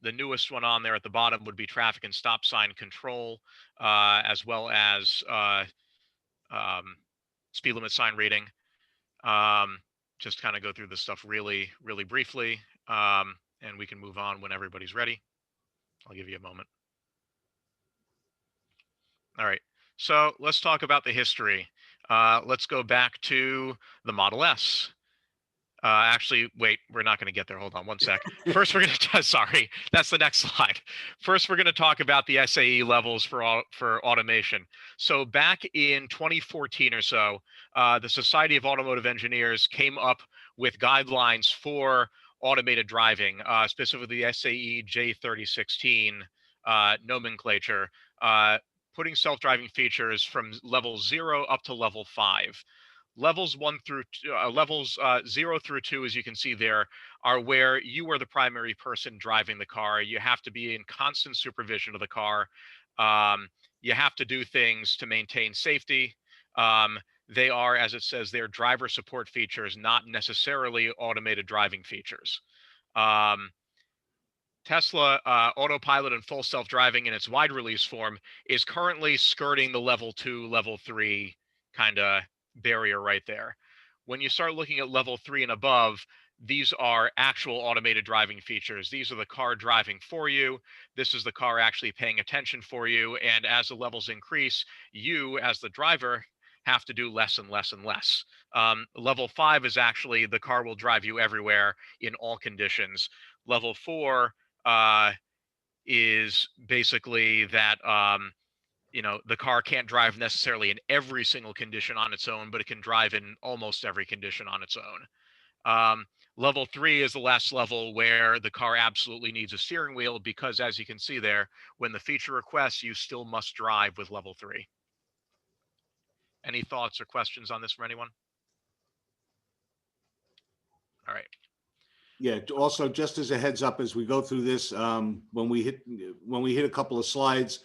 the newest one on there at the bottom would be traffic and stop sign control, as well as speed limit sign reading. Just kind of go through this stuff really, really briefly, and we can move on when everybody's ready. I'll give you a moment. All right, so let's talk about the history. Let's go back to the Model S. Actually, wait, we're not going to get there. Hold on one sec. First, we're going to, sorry, that's the next slide. First, we're going to talk about the SAE levels for automation. So back in 2014 or so, the Society of Automotive Engineers came up with guidelines for automated driving, specifically the SAE J3016 nomenclature, putting self-driving features from level 0 up to level 5. Levels 0 through 2, as you can see there, are where you are the primary person driving the car. You have to be in constant supervision of the car. You have to do things to maintain safety. They are, as it says there, driver support features, not necessarily automated driving features. Tesla Autopilot and full self-driving in its wide release form is currently skirting the level 2, level 3 kind of barrier right there. When you start looking at level 3 and above, these are actual automated driving features. These are the car driving for you. This is the car actually paying attention for you. And as the levels increase, you as the driver have to do less and less and less. Level 5 is actually the car will drive you everywhere in all conditions. Level 4 is basically that the car can't drive necessarily in every single condition on its own, but it can drive in almost every condition on its own. Level 3 is the last level where the car absolutely needs a steering wheel because, as you can see there, when the feature requests, you still must drive with level 3. Any thoughts or questions on this from anyone? All right. Yeah. Also, just as a heads up, as we go through this, when we hit a couple of slides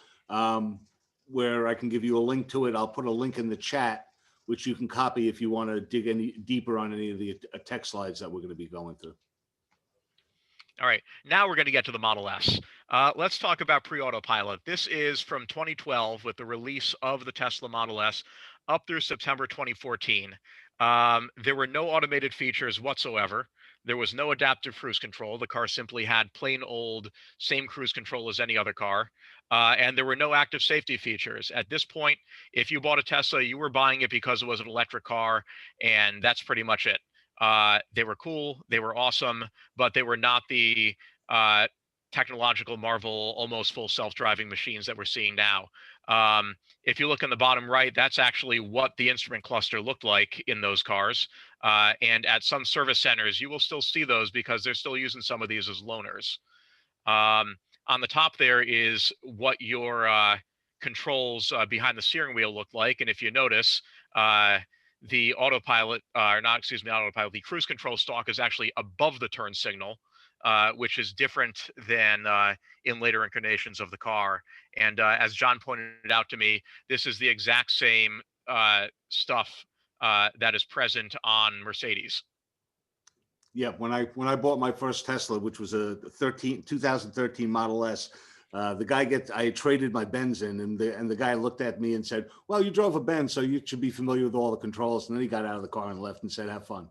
where I can give you a link to it, I'll put a link in the chat, which you can copy if you want to dig any deeper on any of the tech slides that we're going to be going through. All right, now we're going to get to the Model S. Let's talk about Pre-Autopilot. This is from 2012 with the release of the Tesla Model S up through September 2014. There were no automated features whatsoever. There was no adaptive cruise control. The car simply had plain old same cruise control as any other car. And there were no active safety features. At this point, if you bought a Tesla, you were buying it because it was an electric car, and that's pretty much it. They were cool, they were awesome, but they were not the technological marvel, almost full self-driving machines that we're seeing now. If you look in the bottom right, that's actually what the instrument cluster looked like in those cars. And at some service centers, you will still see those because they're still using some of these as loaners. On the top there is what your controls behind the steering wheel look like. And if you notice, the autopilot, the cruise control stalk is actually above the turn signal, which is different than in later incarnations of the car. And as John pointed out to me, this is the exact same stuff that is present on Mercedes. Yeah, when I bought my first Tesla, which was a 2013 Model S, I had traded my Benz in, and the guy looked at me and said, "Well, you drove a Benz, so you should be familiar with all the controls." And then he got out of the car and left and said, "Have fun."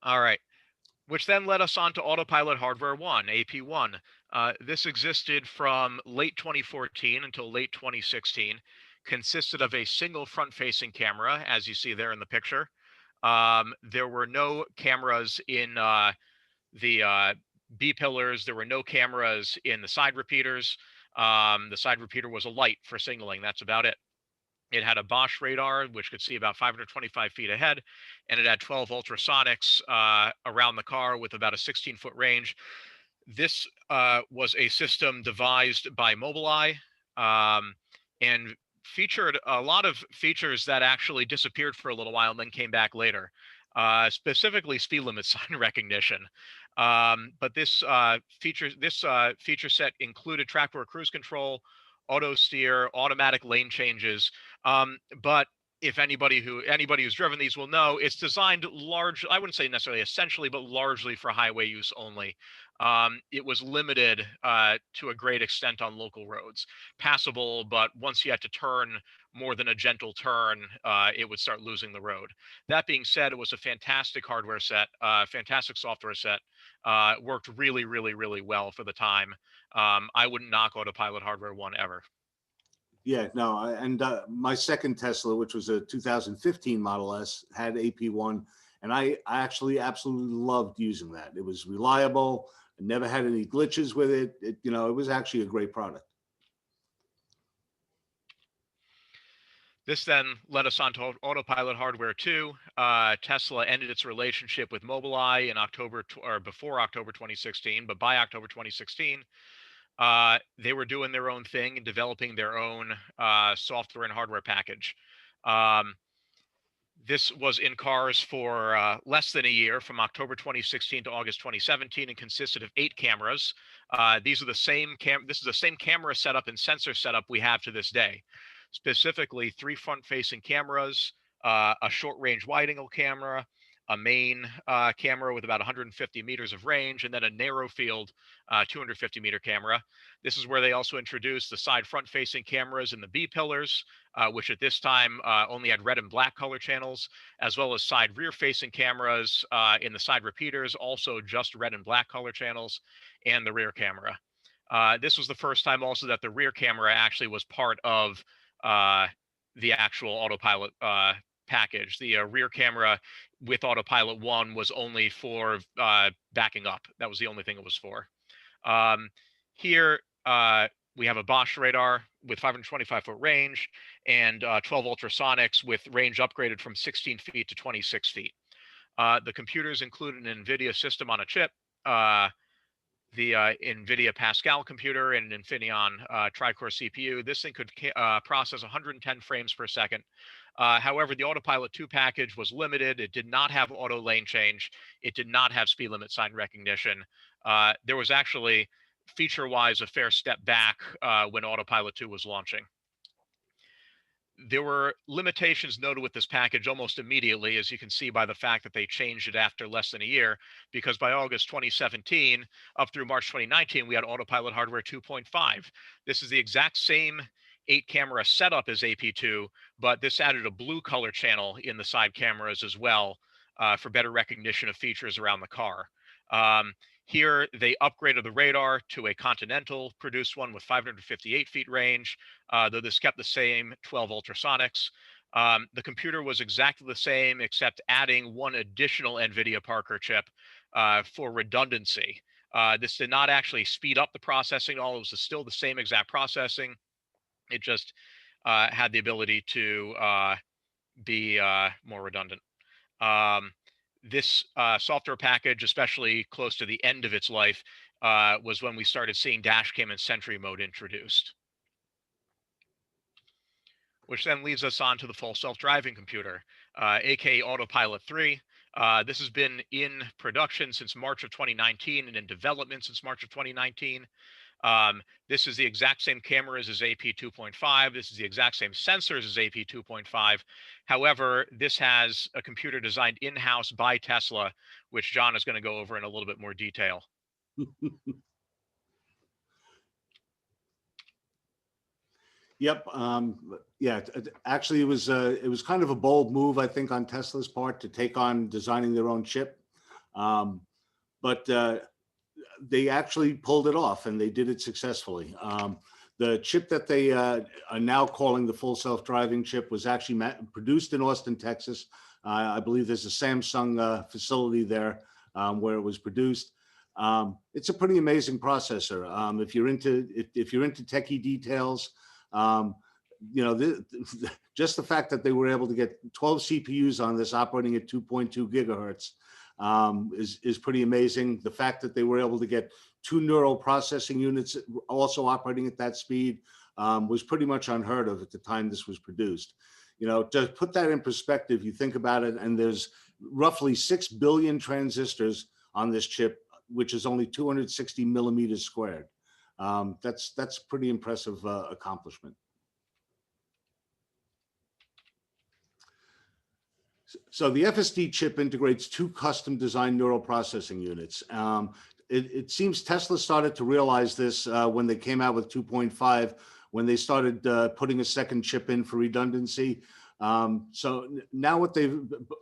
All right, which then led us on to Autopilot Hardware 1, AP1. This existed from late 2014 until late 2016, consisted of a single front-facing camera, as you see there in the picture. There were no cameras in the B-pillars. There were no cameras in the side repeaters. The side repeater was a light for signaling. That's about it. It had a Bosch radar, which could see about 525 feet ahead, and it had 12 ultrasonics around the car with about a 16-foot range. This was a system devised by Mobileye and featured a lot of features that actually disappeared for a little while and then came back later, specifically speed limit sign recognition. But this feature set included track-aware cruise control, auto steer, automatic lane changes. But if anybody who's driven these will know, it's designed large, I wouldn't say necessarily essentially, but largely for highway use only. It was limited to a great extent on local roads, passable, but once you had to turn more than a gentle turn, it would start losing the road. That being said, it was a fantastic hardware set, fantastic software set. Worked really, really, really well for the time. I wouldn't knock Autopilot Hardware 1 ever. Yeah, no, and my second Tesla, which was a 2015 Model S, had AP1, and I actually absolutely loved using that. It was reliable. I never had any glitches with it. It was actually a great product. This then led us on to Autopilot Hardware 2. Tesla ended its relationship with Mobileye in or before October 2016, but by October 2016, they were doing their own thing and developing their own software and hardware package. This was in cars for less than a year, from October 2016 to August 2017, and consisted of 8 cameras. This is the same camera setup and sensor setup we have to this day. Specifically, 3 front-facing cameras, a short-range wide-angle camera, a main camera with about 150 meters of range, and then a narrow-field 250-meter camera. This is where they also introduced the side front-facing cameras and the B-pillars, which at this time only had red and black color channels, as well as side rear-facing cameras in the side repeaters, also just red and black color channels, and the rear camera. This was the first time also that the rear camera actually was part of the actual Autopilot package. The rear camera with Autopilot 1 was only for backing up. That was the only thing it was for. Here, we have a Bosch radar with 525-foot range and 12 ultrasonics with range upgraded from 16 feet to 26 feet. The computers include an NVIDIA system on a chip, the NVIDIA Pascal computer, and an Infineon tri-core CPU. This thing could process 110 frames per second. However, the Autopilot 2 package was limited. It did not have auto lane change. It did not have speed limit sign recognition. There was actually, feature-wise, a fair step back when Autopilot 2 was launching. There were limitations noted with this package almost immediately, as you can see by the fact that they changed it after less than a year, because by August 2017, up through March 2019, we had Autopilot Hardware 2.5. This is the exact same 8-camera setup as AP2, but this added a blue color channel in the side cameras as well for better recognition of features around the car. Here, they upgraded the radar to a Continental produced one with 558 feet range, though this kept the same 12 ultrasonics. The computer was exactly the same, except adding one additional NVIDIA Parker chip for redundancy. This did not actually speed up the processing at all. It was still the same exact processing. It just had the ability to be more redundant. This software package, especially close to the end of its life, was when we started seeing dash cam and Sentry mode introduced. Which then leads us on to the full self-driving computer, aka Autopilot 3. This has been in production since March of 2019 and in development since March of 2019. This is the exact same cameras as AP 2.5. This is the exact same sensors as AP 2.5. However, this has a computer designed in-house by Tesla, which John is going to go over in a little bit more detail. Yep. Yeah. Actually, it was kind of a bold move, I think, on Tesla's part to take on designing their own chip, but they actually pulled it off, and they did it successfully. The chip that they are now calling the full self-driving chip was actually produced in Austin, Texas. I believe there's a Samsung facility there where it was produced. It's a pretty amazing processor. If you're into techie details, just the fact that they were able to get 12 CPUs on this operating at 2.2 gigahertz is pretty amazing. The fact that they were able to get 2 neural processing units also operating at that speed was pretty much unheard of at the time this was produced. To put that in perspective, you think about it, and there's roughly 6 billion transistors on this chip, which is only 260 millimeters squared. That's pretty impressive accomplishment. So the FSD chip integrates two custom designed neural processing units. It seems Tesla started to realize this when they came out with 2.5, when they started putting a second chip in for redundancy. So now what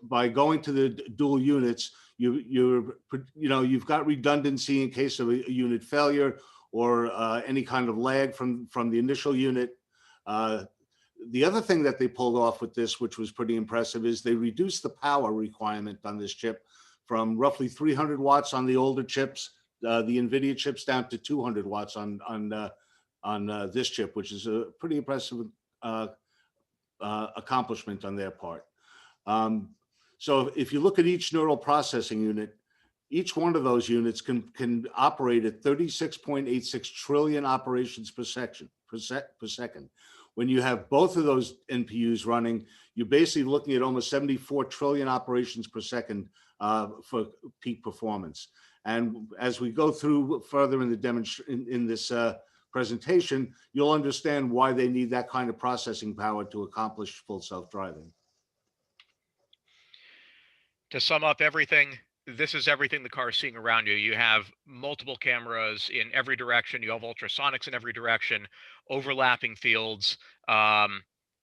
by going to the dual units, you've got redundancy in case of a unit failure or any kind of lag from the initial unit. The other thing that they pulled off with this, which was pretty impressive, is they reduced the power requirement on this chip from roughly 300 watts on the older chips, the NVIDIA chips, down to 200 watts on this chip, which is a pretty impressive accomplishment on their part. So if you look at each neural processing unit, each one of those units can operate at 36.86 trillion operations per second. When you have both of those NPUs running, you're basically looking at almost 74 trillion operations per second for peak performance. And as we go through further in the in this presentation, you'll understand why they need that kind of processing power to accomplish full self-driving. To sum up everything, this is everything the car is seeing around you. You have multiple cameras in every direction. You have ultrasonics in every direction, overlapping fields.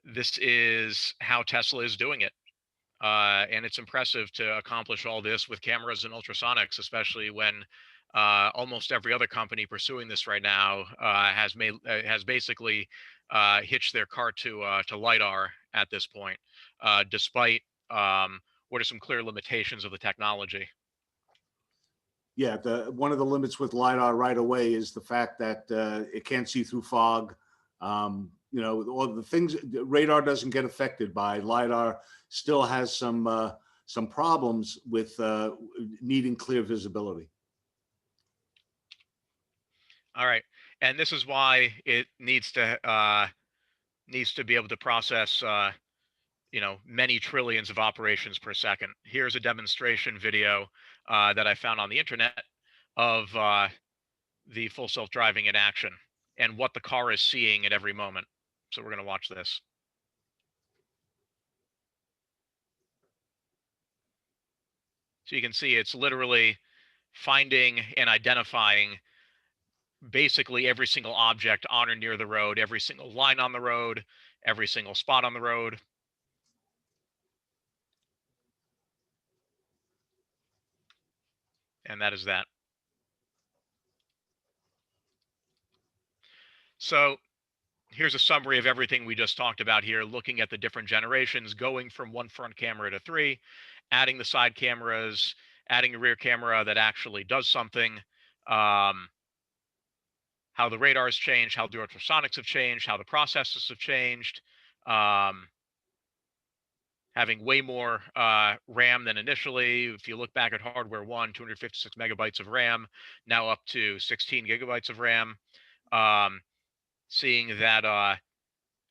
This is how Tesla is doing it. And it's impressive to accomplish all this with cameras and ultrasonics, especially when almost every other company pursuing this right now has basically hitched their cart to LiDAR at this point, despite what are some clear limitations of the technology. Yeah, one of the limits with LiDAR right away is the fact that it can't see through fog. All the things radar doesn't get affected by. LiDAR still has some problems with needing clear visibility. All right, and this is why it needs to be able to process many trillions of operations per second. Here's a demonstration video that I found on the internet of the full self-driving in action and what the car is seeing at every moment. So we're going to watch this. So you can see it's literally finding and identifying basically every single object on or near the road, every single line on the road, every single spot on the road. And that is that. So here's a summary of everything we just talked about here, looking at the different generations, going from one front camera to three, adding the side cameras, adding a rear camera that actually does something, how the radars changed, how the ultrasonics have changed, how the processors have changed, having way more RAM than initially. If you look back at hardware 1, 256 megabytes of RAM, now up to 16 gigabytes of RAM. Seeing that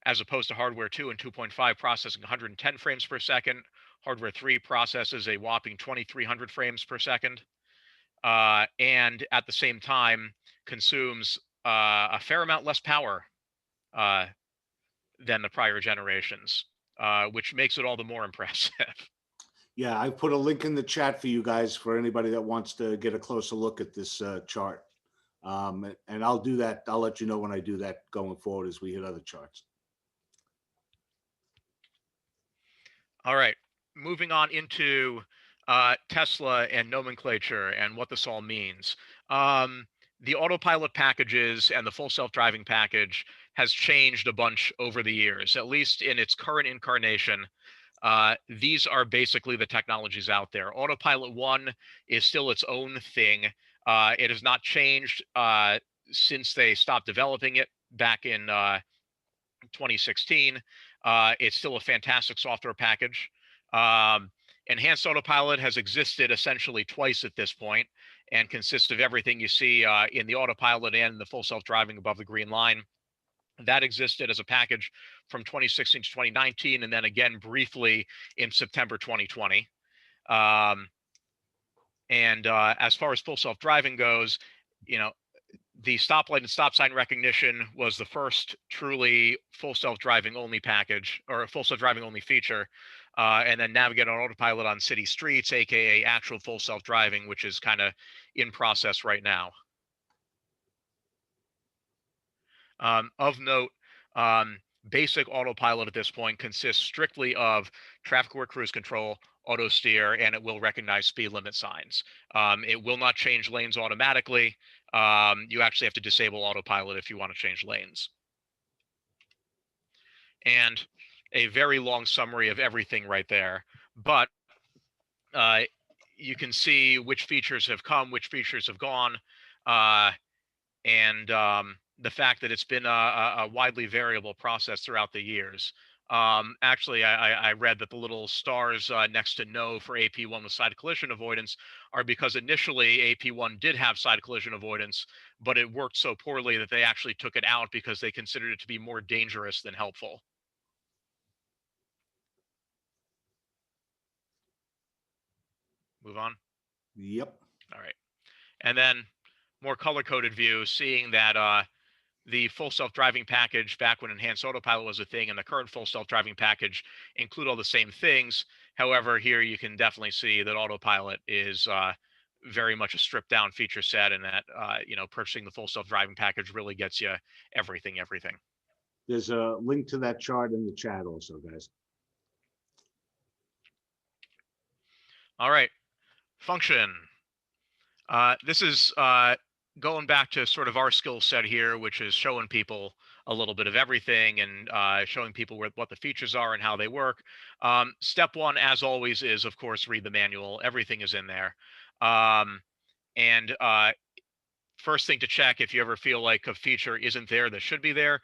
as opposed to hardware 2 and 2.5 processing 110 frames per second, hardware 3 processes a whopping 2,300 frames per second, and at the same time consumes a fair amount less power than the prior generations, which makes it all the more impressive. Yeah, I put a link in the chat for you guys for anybody that wants to get a closer look at this chart. And I'll do that. I'll let you know when I do that going forward as we hit other charts. All right, moving on into Tesla and nomenclature and what this all means. The autopilot packages and the full self-driving package has changed a bunch over the years, at least in its current incarnation. These are basically the technologies out there. Autopilot 1 is still its own thing. It has not changed since they stopped developing it back in 2016. It's still a fantastic software package. Enhanced Autopilot has existed essentially twice at this point and consists of everything you see in the Autopilot and the full self-driving above the green line. That existed as a package from 2016 to 2019, and then again briefly in September 2020. As far as full self-driving goes, the stoplight and stop sign recognition was the first truly full self-driving only package, or a full self-driving only feature. and then navigate on autopilot on city streets, aka actual full self-driving, which is kind of in process right now. Of note, basic autopilot at this point consists strictly of traffic-aware cruise control, auto steer, and it will recognize speed limit signs. It will not change lanes automatically. You actually have to disable autopilot if you want to change lanes. And a very long summary of everything right there. But uh, you can see which features have come, which features have gone, and the fact that it's been a widely variable process throughout the years. Actually, I read that the little stars next to no for AP1 with side collision avoidance are because initially AP1 did have side collision avoidance, but it worked so poorly that they actually took it out because they considered it to be more dangerous than helpful. Move on. Yep. All right. And then more color-coded view, seeing that the full self-driving package back when enhanced autopilot was a thing and the current full self-driving package include all the same things. However, here you can definitely see that autopilot is very much a stripped down feature set, and that purchasing the full self-driving package really gets you everything. There's a link to that chart in the chat also, guys. All right, function. This is going back to sort of our skill set here, which is showing people a little bit of everything and showing people what the features are and how they work. Step one, as always, is, of course, read the manual. Everything is in there. And first thing to check, if you ever feel like a feature isn't there that should be there,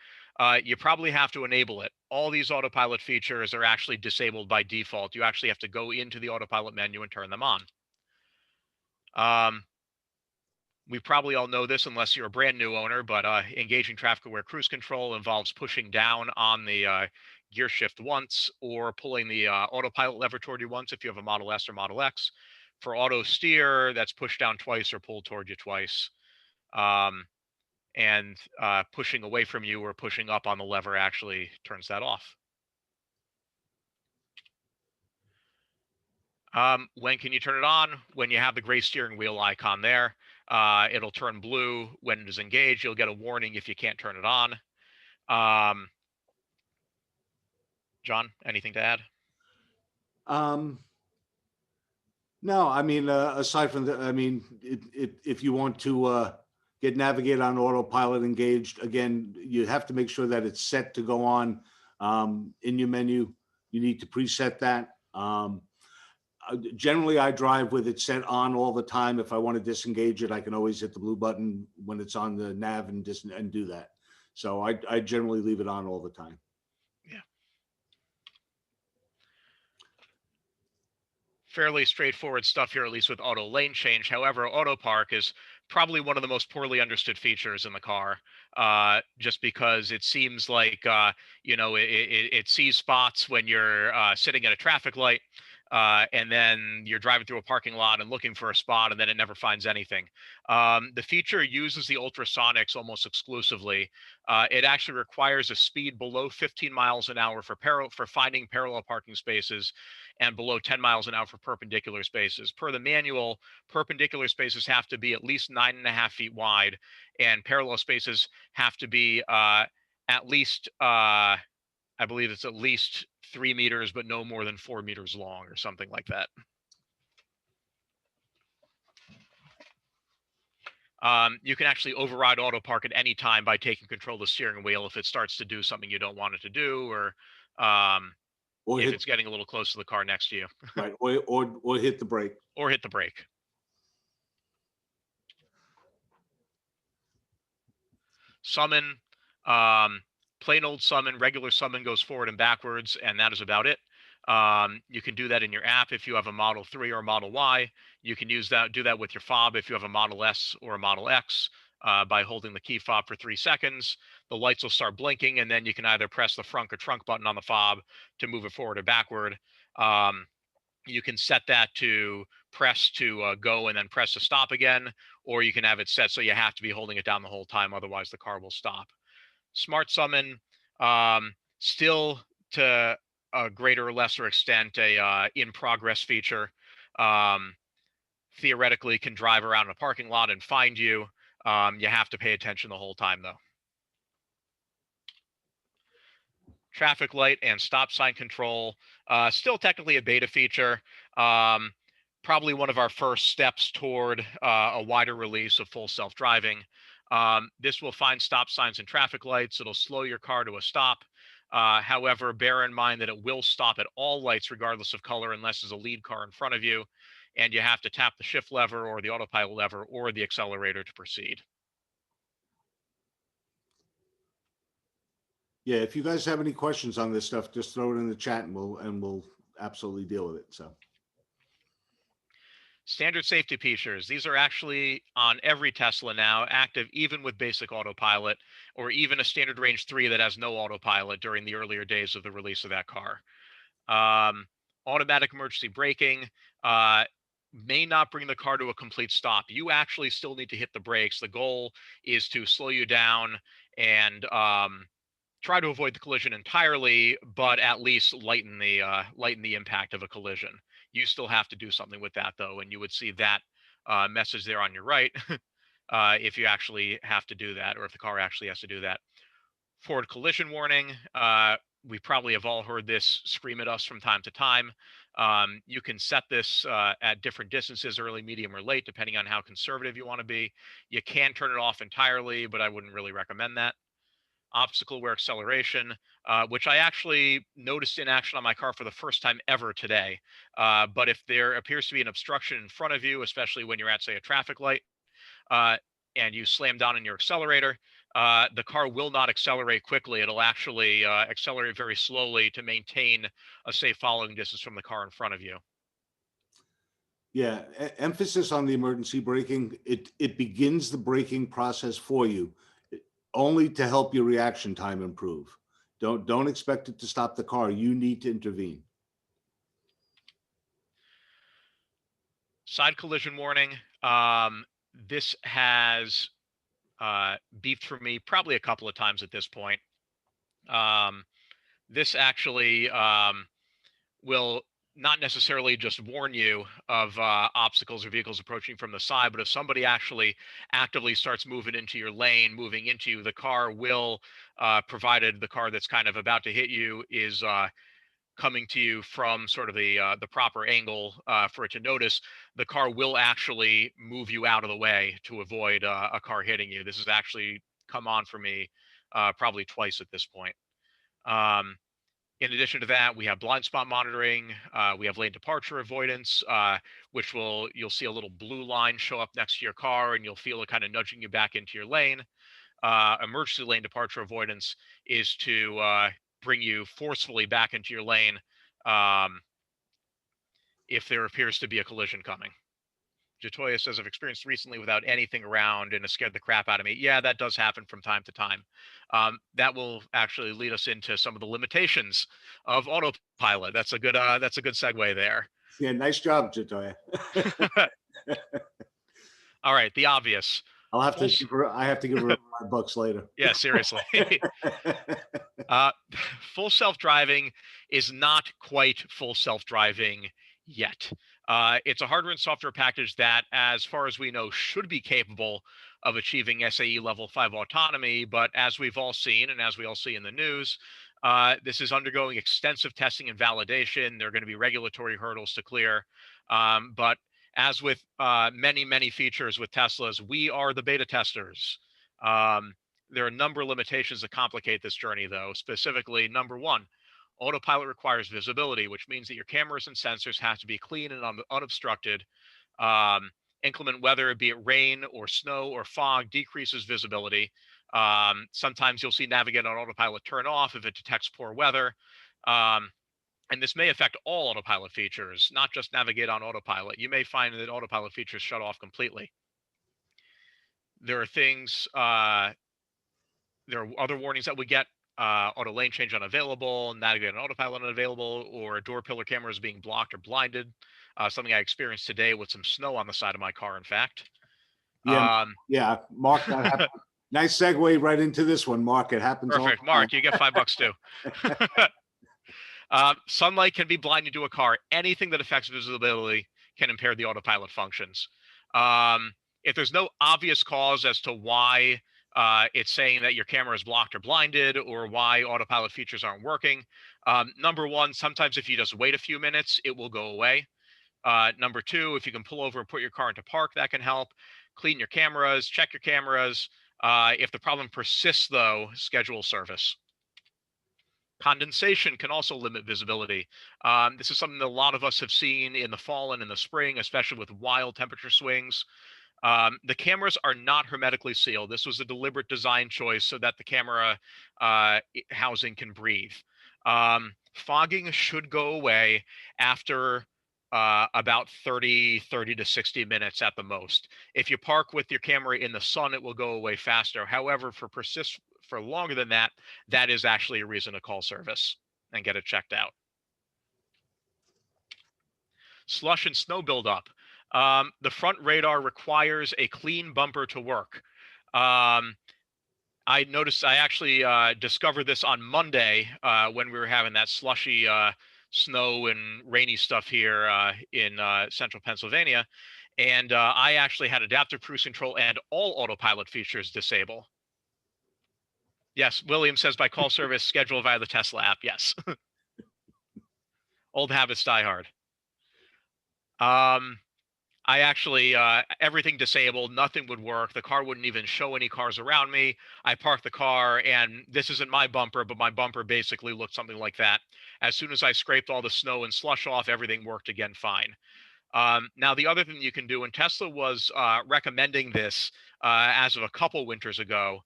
you probably have to enable it. All these autopilot features are actually disabled by default. You actually have to go into the autopilot menu and turn them on. We probably all know this unless you're a brand new owner, but engaging traffic-aware cruise control involves pushing down on the gear shift once or pulling the autopilot lever toward you once if you have a Model S or Model X. For auto steer, that's push down twice or pull toward you twice. And pushing away from you or pushing up on the lever actually turns that off. When can you turn it on? When you have the gray steering wheel icon there. It'll turn blue when it is engaged. You'll get a warning if you can't turn it on. John, anything to add? No, I mean, aside from that, I mean, if you want to get navigate on autopilot engaged, again, you have to make sure that it's set to go on in your menu. You need to preset that. Generally, I drive with it set on all the time. If I want to disengage it, I can always hit the blue button when it's on the nav and do that. So I generally leave it on all the time. Yeah. Fairly straightforward stuff here, at least with auto lane change. However, auto park is probably one of the most poorly understood features in the car, just because it seems like it sees spots when you're sitting at a traffic light, and then you're driving through a parking lot and looking for a spot, and then it never finds anything. The feature uses the ultrasonics almost exclusively. It actually requires a speed below 15 miles an hour for finding parallel parking spaces, and below 10 miles an hour for perpendicular spaces. Per the manual, perpendicular spaces have to be at least 9.5 feet wide, and parallel spaces have to be at least, I believe it's at least 3 meters, but no more than 4 meters long or something like that. You can actually override auto park at any time by taking control of the steering wheel if it starts to do something you don't want it to do, or if it's getting a little close to the car next to you. Right, or hit the brake. Or hit the brake. Summon, plain old summon, regular summon goes forward and backwards, and that is about it. You can do that in your app if you have a Model 3 or a Model Y. You can do that with your fob if you have a Model S or a Model X, by holding the key fob for 3 seconds. The lights will start blinking, and then you can either press the front or trunk button on the fob to move it forward or backward. You can set that to press to go and then press to stop again, or you can have it set so you have to be holding it down the whole time, otherwise the car will stop. Smart summon, still to a greater or lesser extent a in progress feature. Um, Theoretically can drive around in a parking lot and find you. You have to pay attention the whole time though. Traffic light and stop sign control, still technically a beta feature. Um, Probably one of our first steps toward a wider release of full self-driving. This will find stop signs and traffic lights. It'll slow your car to a stop. However, bear in mind that it will stop at all lights regardless of color unless there's a lead car in front of you, and you have to tap the shift lever or the autopilot lever or the accelerator to proceed. Yeah, if you guys have any questions on this stuff, just throw it in the chat and we'll absolutely deal with it. So Standard safety features. These are actually on every Tesla now, active even with basic autopilot, or even a standard range 3 that has no autopilot during the earlier days of the release of that car. Automatic emergency braking may not bring the car to a complete stop. You actually still need to hit the brakes. The goal is to slow you down and try to avoid the collision entirely, but at least lighten the impact of a collision. You still have to do something with that though, and you would see that message there on your right if you actually have to do that, or if the car actually has to do that. Forward collision warning. We probably have all heard this scream at us from time to time. You can set this at different distances, early, medium, or late, depending on how conservative you want to be. You can turn it off entirely, but I wouldn't really recommend that. Obstacle aware acceleration, which I actually noticed in action on my car for the first time ever today. But if there appears to be an obstruction in front of you, especially when you're at, say, a traffic light, and you slam down on your accelerator, the car will not accelerate quickly. It'll actually accelerate very slowly to maintain a safe following distance from the car in front of you. yeah, emphasis on the emergency braking. It begins the braking process for you, only to help your reaction time improve. Don't expect it to stop the car. You need to intervene. Side collision warning. This has beeped for me probably a couple of times at this point. This actually will not necessarily just warn you of obstacles or vehicles approaching from the side, but if somebody actually actively starts moving into your lane, moving into you, the car will, provided the car that's kind of about to hit you is coming to you from sort of the proper angle for it to notice, the car will actually move you out of the way to avoid a car hitting you. This has actually come on for me probably twice at this point. In addition to that, we have blind spot monitoring. We have lane departure avoidance, which you'll see a little blue line show up next to your car, and you'll feel it kind of nudging you back into your lane. Emergency lane departure avoidance is to bring you forcefully back into your lane if there appears to be a collision coming. Jatoya says, I've experienced recently without anything around and it scared the crap out of me. Yeah, that does happen from time to time. That will actually lead us into some of the limitations of autopilot. That's a good segue there. Yeah, nice job, Jatoya. All right, the obvious. I have to give her $5 later. Yeah, seriously. Full self-driving is not quite full self-driving yet. It's a hardware and software package that, as far as we know, should be capable of achieving SAE level 5 autonomy. But as we've all seen, and as we all see in the news, this is undergoing extensive testing and validation. There are going to be regulatory hurdles to clear. But as with many, many features with Teslas, we are the beta testers. There are a number of limitations that complicate this journey, though. Specifically, number one, autopilot requires visibility, which means that your cameras and sensors have to be clean and unobstructed. Inclement weather, be it rain or snow or fog, decreases visibility. Sometimes you'll see Navigate on Autopilot turn off if it detects poor weather. And this may affect all autopilot features, not just Navigate on Autopilot. You may find that autopilot features shut off completely. There are things, there are other warnings that we get. Auto lane change unavailable, Navigate on Autopilot unavailable, or door pillar cameras being blocked or blinded. Something I experienced today with some snow on the side of my car, in fact. Yeah, Mark, nice segue right into this one, Mark. It happens. Perfect. Mark, you get $5 too. Sunlight can be blinding to a car. Anything that affects visibility can impair the autopilot functions. If there's no obvious cause as to why it's saying that your camera is blocked or blinded, or why autopilot features aren't working, number one, sometimes if you just wait a few minutes, it will go away. Number two, if you can pull over and put your car into park, that can help. Clean your cameras, check your cameras. If the problem persists, though, schedule service. Condensation can also limit visibility. This is something that a lot of us have seen in the fall and in the spring, especially with wild temperature swings. The cameras are not hermetically sealed. This was a deliberate design choice so that the camera housing can breathe. Fogging should go away after about 30 to 60 minutes at the most. If you park with your camera in the sun, it will go away faster. However, for longer than that, that is actually a reason to call service and get it checked out. Slush and snow buildup. The front radar requires a clean bumper to work. I noticed, I actually discovered this on Monday when we were having that slushy snow and rainy stuff here in central Pennsylvania. And I actually had adaptive cruise control and all autopilot features disable. Yes, William says by call service scheduled via the Tesla app. Yes. Old habits die hard. I actually, everything disabled, nothing would work. The car wouldn't even show any cars around me. I parked the car, and this isn't my bumper, but my bumper basically looked something like that. As soon as I scraped all the snow and slush off, everything worked again fine. Now, the other thing you can do, and Tesla was recommending this as of a couple winters ago,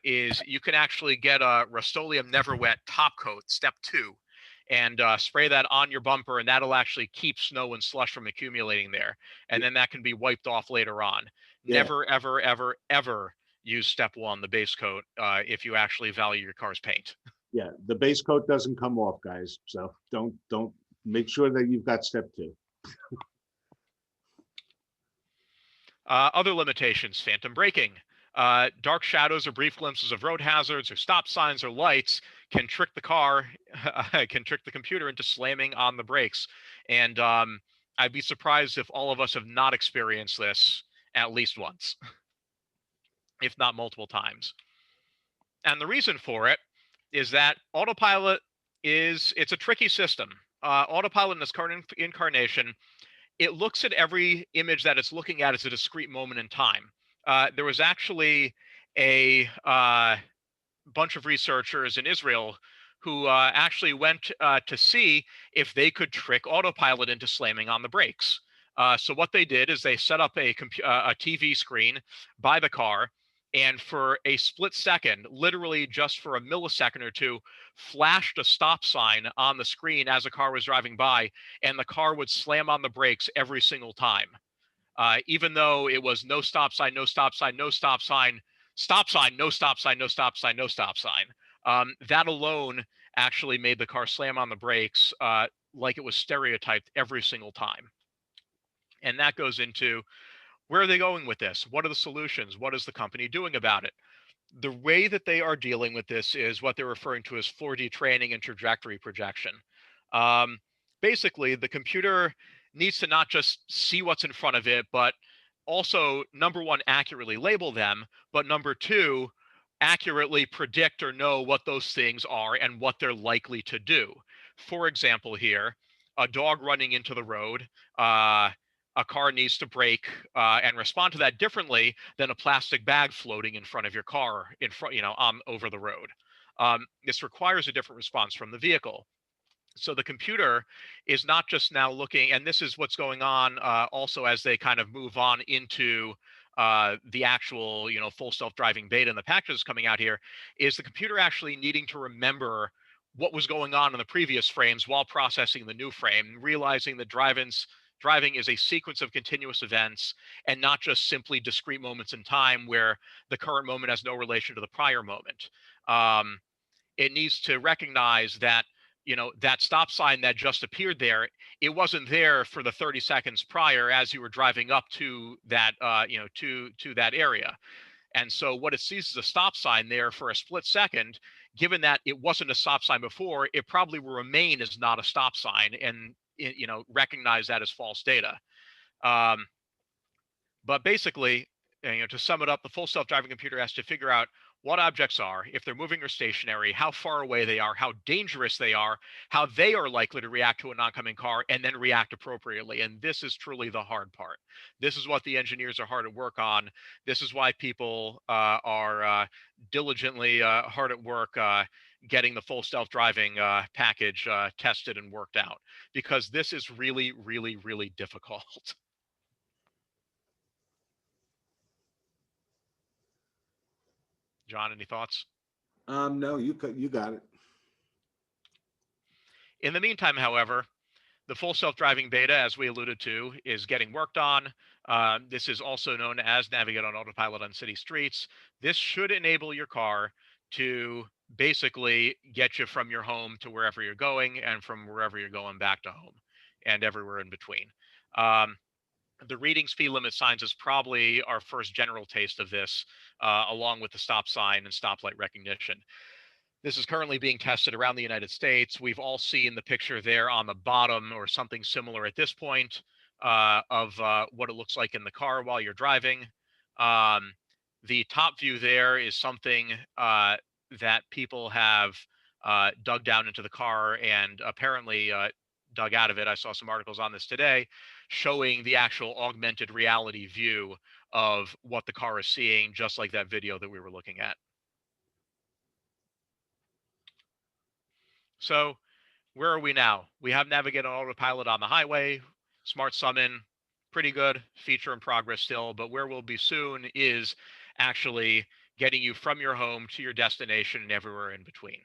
is you can actually get a Rust-Oleum Never Wet top coat, step 2, and spray that on your bumper, and that'll actually keep snow and slush from accumulating there. And then that can be wiped off later on. Yeah. Never, ever, ever, ever use step 1, the base coat, if you actually value your car's paint. Yeah, the base coat doesn't come off, guys. So don't make sure that you've got step 2. Other limitations: phantom braking. Dark shadows or brief glimpses of road hazards or stop signs or lights can trick the car, can trick the computer into slamming on the brakes. And I'd be surprised if all of us have not experienced this at least once, if not multiple times. And the reason for it is that autopilot it's a tricky system. Autopilot in its current incarnation, it looks at every image that it's looking at as a discrete moment in time. There was actually a bunch of researchers in Israel who actually went to see if they could trick autopilot into slamming on the brakes. So what they did is they set up a TV screen by the car, and for a split second, literally just for a millisecond or two, flashed a stop sign on the screen as a car was driving by, and the car would slam on the brakes every single time. Even though it was no stop sign, no stop sign, no stop sign, stop sign, no stop sign, no stop sign, no stop sign. That alone actually made the car slam on the brakes like it was stereotyped every single time. And that goes into, where are they going with this? What are the solutions? What is the company doing about it? The way that they are dealing with this is what they're referring to as 4D training and trajectory projection. Basically, the computer needs to not just see what's in front of it, but also, number one, accurately label them, but number two, accurately predict or know what those things are and what they're likely to do. For example, here, a dog running into the road, a car needs to brake and respond to that differently than a plastic bag floating in front of your car, in front, over the road. This requires a different response from the vehicle. So the computer is not just now looking, and this is what's going on also as they kind of move on into the actual, full self-driving beta and the packages coming out here, is the computer actually needing to remember what was going on in the previous frames while processing the new frame, realizing that driving is a sequence of continuous events and not just simply discrete moments in time where the current moment has no relation to the prior moment. It needs to recognize that, that stop sign that just appeared there, it wasn't there for the 30 seconds prior as you were driving up to that, to that area. And so what it sees is a stop sign there for a split second. Given that it wasn't a stop sign before, it probably will remain as not a stop sign and recognize that as false data. But basically, to sum it up, the full self-driving computer has to figure out what objects are, if they're moving or stationary, how far away they are, how dangerous they are, how they are likely to react to an oncoming car, and then react appropriately. And this is truly the hard part. This is what the engineers are hard at work on. This is why people are diligently hard at work getting the full self-driving package tested and worked out, because this is really, really, really difficult. John, any thoughts? No, you got it. In the meantime, however, the full self-driving beta, as we alluded to, is getting worked on. This is also known as Navigate on Autopilot on City Streets. This should enable your car to basically get you from your home to wherever you're going, and from wherever you're going back to home, and everywhere in between. The reading speed limit signs is probably our first general taste of this, along with the stop sign and stoplight recognition. This is currently being tested around the United States. We've all seen the picture there on the bottom, or something similar at this point, of what it looks like in the car while you're driving. The top view there is something that people have dug down into the car and apparently dug out of it. I saw some articles on this today showing the actual augmented reality view of what the car is seeing, just like that video that we were looking at. So where are we now? We have Navigate on Autopilot on the highway, Smart Summon, pretty good, feature in progress still, but where we'll be soon is actually getting you from your home to your destination and everywhere in between.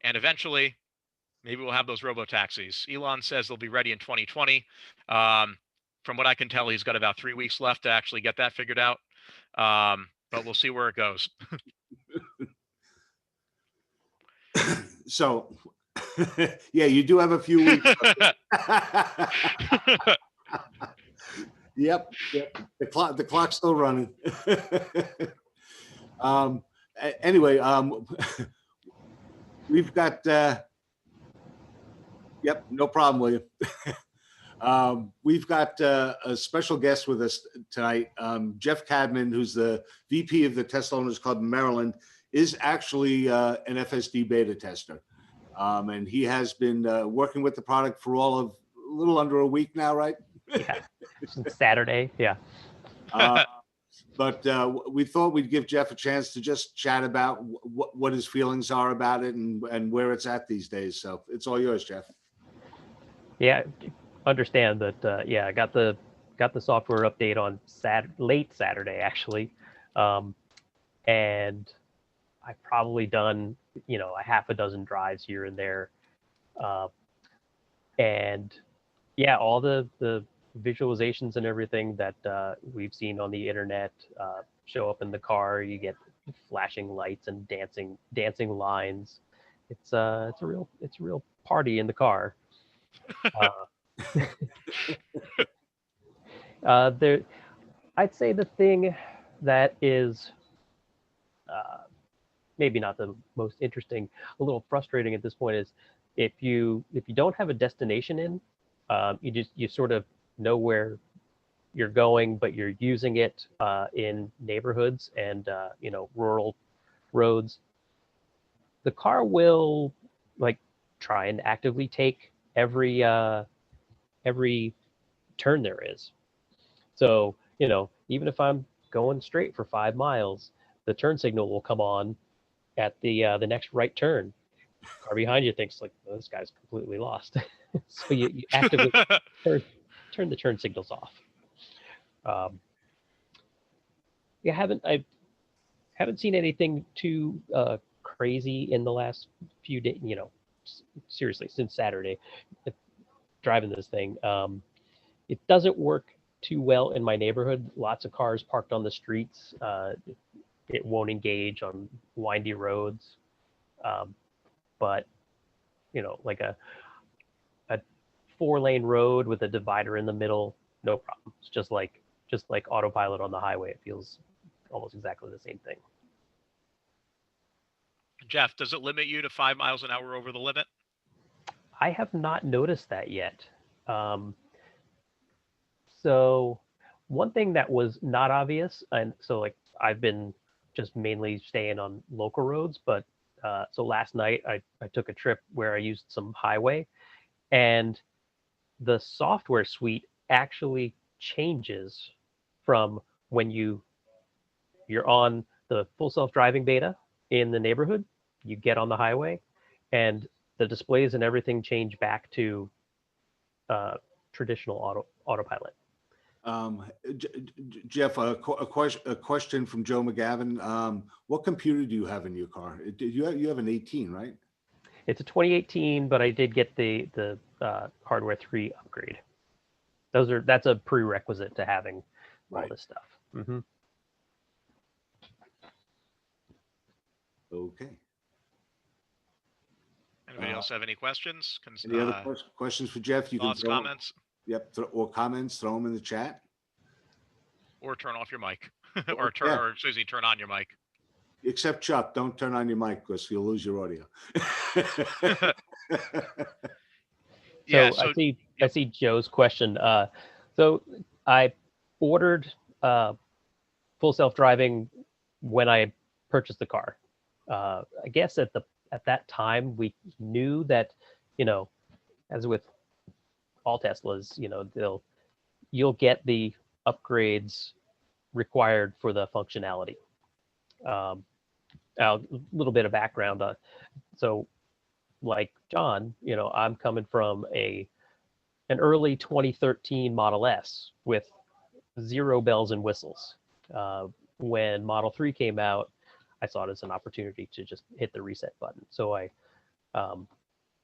And eventually, maybe we'll have those robo-taxis. Elon says they'll be ready in 2020. From what I can tell, he's got about 3 weeks left to actually get that figured out. But we'll see where it goes. So, yeah, you do have a few weeks. Yep. The clock's still running. Anyway, we've got. Yep, no problem, William. We've got a special guest with us tonight. Jeff Cadman, who's the VP of the Tesla Owners Club in Maryland, is actually an FSD beta tester. And he has been working with the product for all of a little under a week now, right? Yeah, since Saturday, yeah. But we thought we'd give Jeff a chance to just chat about what his feelings are about it and where it's at these days. So it's all yours, Jeff. Yeah, understand that. Yeah, I got the software update on late Saturday actually, and I've probably done a half a dozen drives here and there, and yeah, all the visualizations and everything that we've seen on the internet show up in the car. You get flashing lights and dancing lines. It's a real party in the car. I'd say the thing that is maybe not the most interesting, a little frustrating at this point, is if you don't have a destination in, you sort of know where you're going, but you're using it in neighborhoods and rural roads. The car will try and actively take every turn there is. So even if I'm going straight for 5 miles, the turn signal will come on at the next right turn. Car behind you thinks oh, this guy's completely lost. So you actively turn the turn signals off. I haven't seen anything too crazy in the last few days. Seriously, since Saturday, driving this thing. It doesn't work too well in my neighborhood. Lots of cars parked on the streets. It won't engage on windy roads. But like a 4-lane road with a divider in the middle, no problem. It's just like just like autopilot on the highway. It feels almost exactly the same thing. Jeff, does it limit you to 5 miles an hour over the limit? I have not noticed that yet. So one thing that was not obvious, and so like I've been just mainly staying on local roads, but so last night I took a trip where I used some highway, and the software suite actually changes from when you're on the full self-driving beta in the neighborhood, you get on the highway, and the displays and everything change back to traditional autopilot. Jeff, a question from Joe McGavin. What computer do you have in your car? You have an 18, right? It's a 2018, but I did get the hardware 3 upgrade. That's a prerequisite to having all this stuff. Mm-hmm. Okay. Anybody else have any questions? Any other questions for Jeff? You thoughts, can throw comments? Yep, or comments, throw them in the chat. Or turn off your mic. Or Susie, turn on your mic. Except Chuck, don't turn on your mic because you'll lose your audio. Yeah, so I see Joe's question. So I ordered full self-driving when I purchased the car. I guess at that time we knew that, as with all Teslas, you'll get the upgrades required for the functionality. A little bit of background. So like John, I'm coming from an early 2013 Model S with 0 bells and whistles. When Model 3 came out, I saw it as an opportunity to just hit the reset button. So I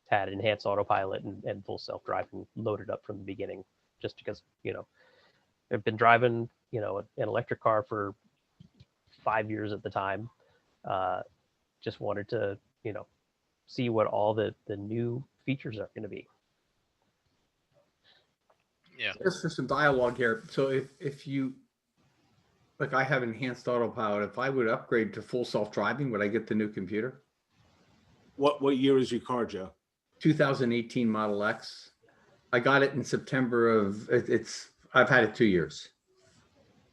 had enhanced autopilot and full self-driving loaded up from the beginning, just because, I've been driving, an electric car for 5 years at the time. Just wanted to, see what all the new features are going to be. Yeah. Just for some dialogue here. So if you, like I have enhanced autopilot, if I would upgrade to full self-driving, would I get the new computer? What year is your car, Joe? 2018 Model X. I got it in September of, I've had it 2 years.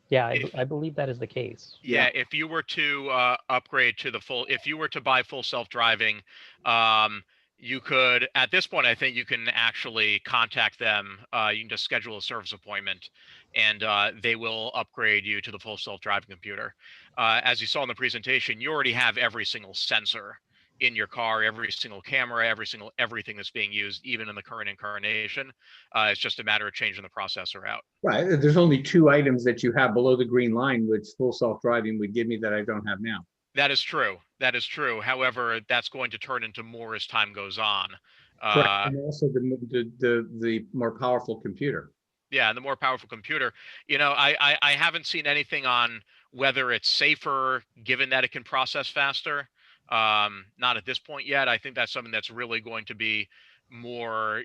Yeah, I believe that is the case. Yeah, if you were to upgrade to if you were to buy full self-driving, you could, at this point, I think you can actually contact them. You can just schedule a service appointment, and they will upgrade you to the full self-driving computer. As you saw in the presentation, you already have every single sensor in your car, every single camera, everything that's being used, even in the current incarnation. It's just a matter of changing the processor out. Right. There's only 2 items that you have below the green line, which full self-driving would give me that I don't have now. That is true. That is true. However, that's going to turn into more as time goes on. Correct. And also the more powerful computer. Yeah, the more powerful computer. I haven't seen anything on whether it's safer, given that it can process faster. Not at this point yet. I think that's something that's really going to be more,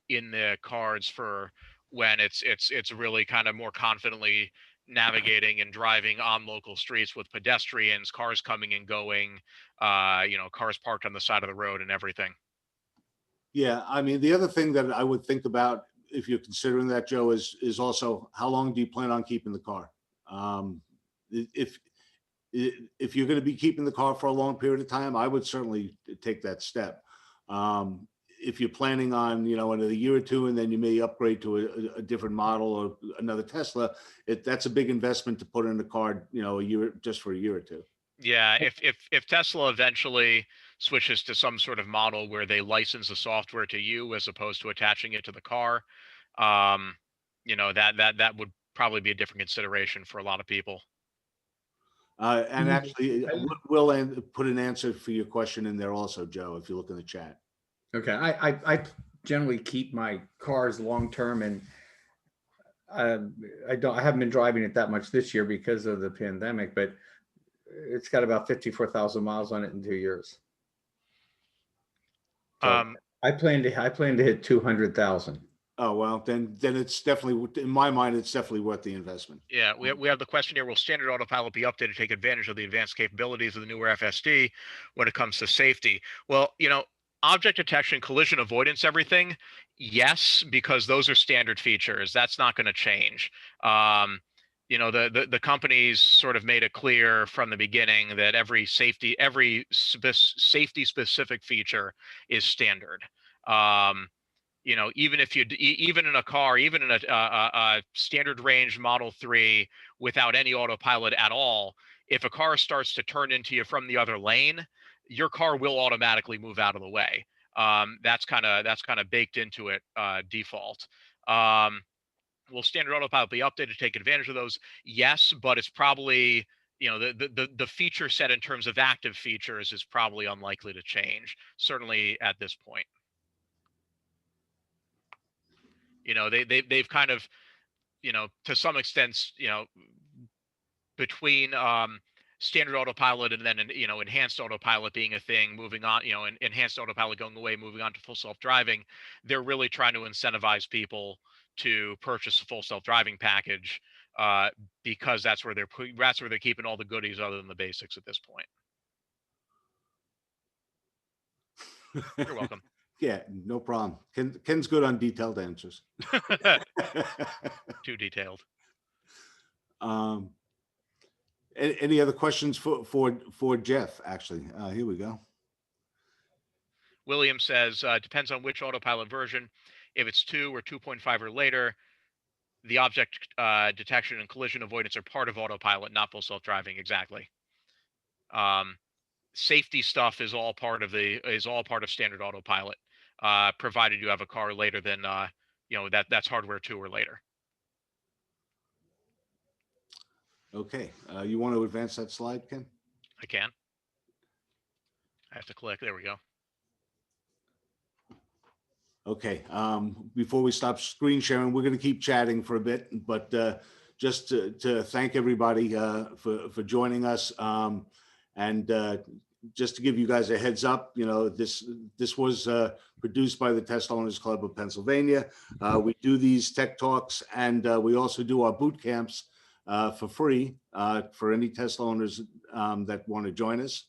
in the cards for when it's really kind of more confidently navigating and driving on local streets with pedestrians, cars coming and going, cars parked on the side of the road and everything. Yeah, I mean, the other thing that I would think about if you're considering that, Joe, is also how long do you plan on keeping the car? If you're going to be keeping the car for a long period of time, I would certainly take that step. If you're planning on, in a year or two, and then you may upgrade to a different model or another Tesla, that's a big investment to put in the car, just for a year or two. Yeah, if Tesla eventually switches to some sort of model where they license the software to you as opposed to attaching it to the car, that would probably be a different consideration for a lot of people. And actually, we'll put an answer for your question in there also, Joe, if you look in the chat. Okay, I generally keep my cars long term, and I haven't been driving it that much this year because of the pandemic, but it's got about 54,000 miles on it in 2 years. So I plan to hit 200,000. Oh, well, then it's definitely, in my mind, it's definitely worth the investment. Yeah, we have the question here: will standard autopilot be updated to take advantage of the advanced capabilities of the newer FSD when it comes to safety? Well, object detection, collision avoidance, everything, yes, because those are standard features. That's not going to change. The companies sort of made it clear from the beginning that every safety specific feature is standard. Even if even in a car, even in a standard range Model 3 without any autopilot at all, if a car starts to turn into you from the other lane, your car will automatically move out of the way. That's kind of baked into it, default. Will standard autopilot be updated to take advantage of those? Yes, but it's probably, the feature set in terms of active features is probably unlikely to change, certainly at this point. They've kind of, to some extent, between standard autopilot and then enhanced autopilot being a thing, moving on, enhanced autopilot going away, moving on to full self-driving, they're really trying to incentivize people to purchase a full self-driving package, because that's where they're keeping all the goodies other than the basics at this point. You're welcome. Yeah, no problem. Ken's good on detailed answers. Too detailed. Any other questions for Jeff? Actually, here we go. William says, depends on which autopilot version. If it's 2 or 2.5 or later, the object detection and collision avoidance are part of autopilot, not full self-driving. Exactly. Safety stuff is all part of standard autopilot, provided you have a car later than that's hardware 2 or later. Okay, you want to advance that slide, Ken? I can. I have to click. There we go. Okay. Before we stop screen sharing, we're going to keep chatting for a bit, but just to thank everybody for joining us, and just to give you guys a heads up, this was produced by the Tesla Owners Club of Pennsylvania. We do these tech talks, and we also do our boot camps for free for any Tesla owners that want to join us.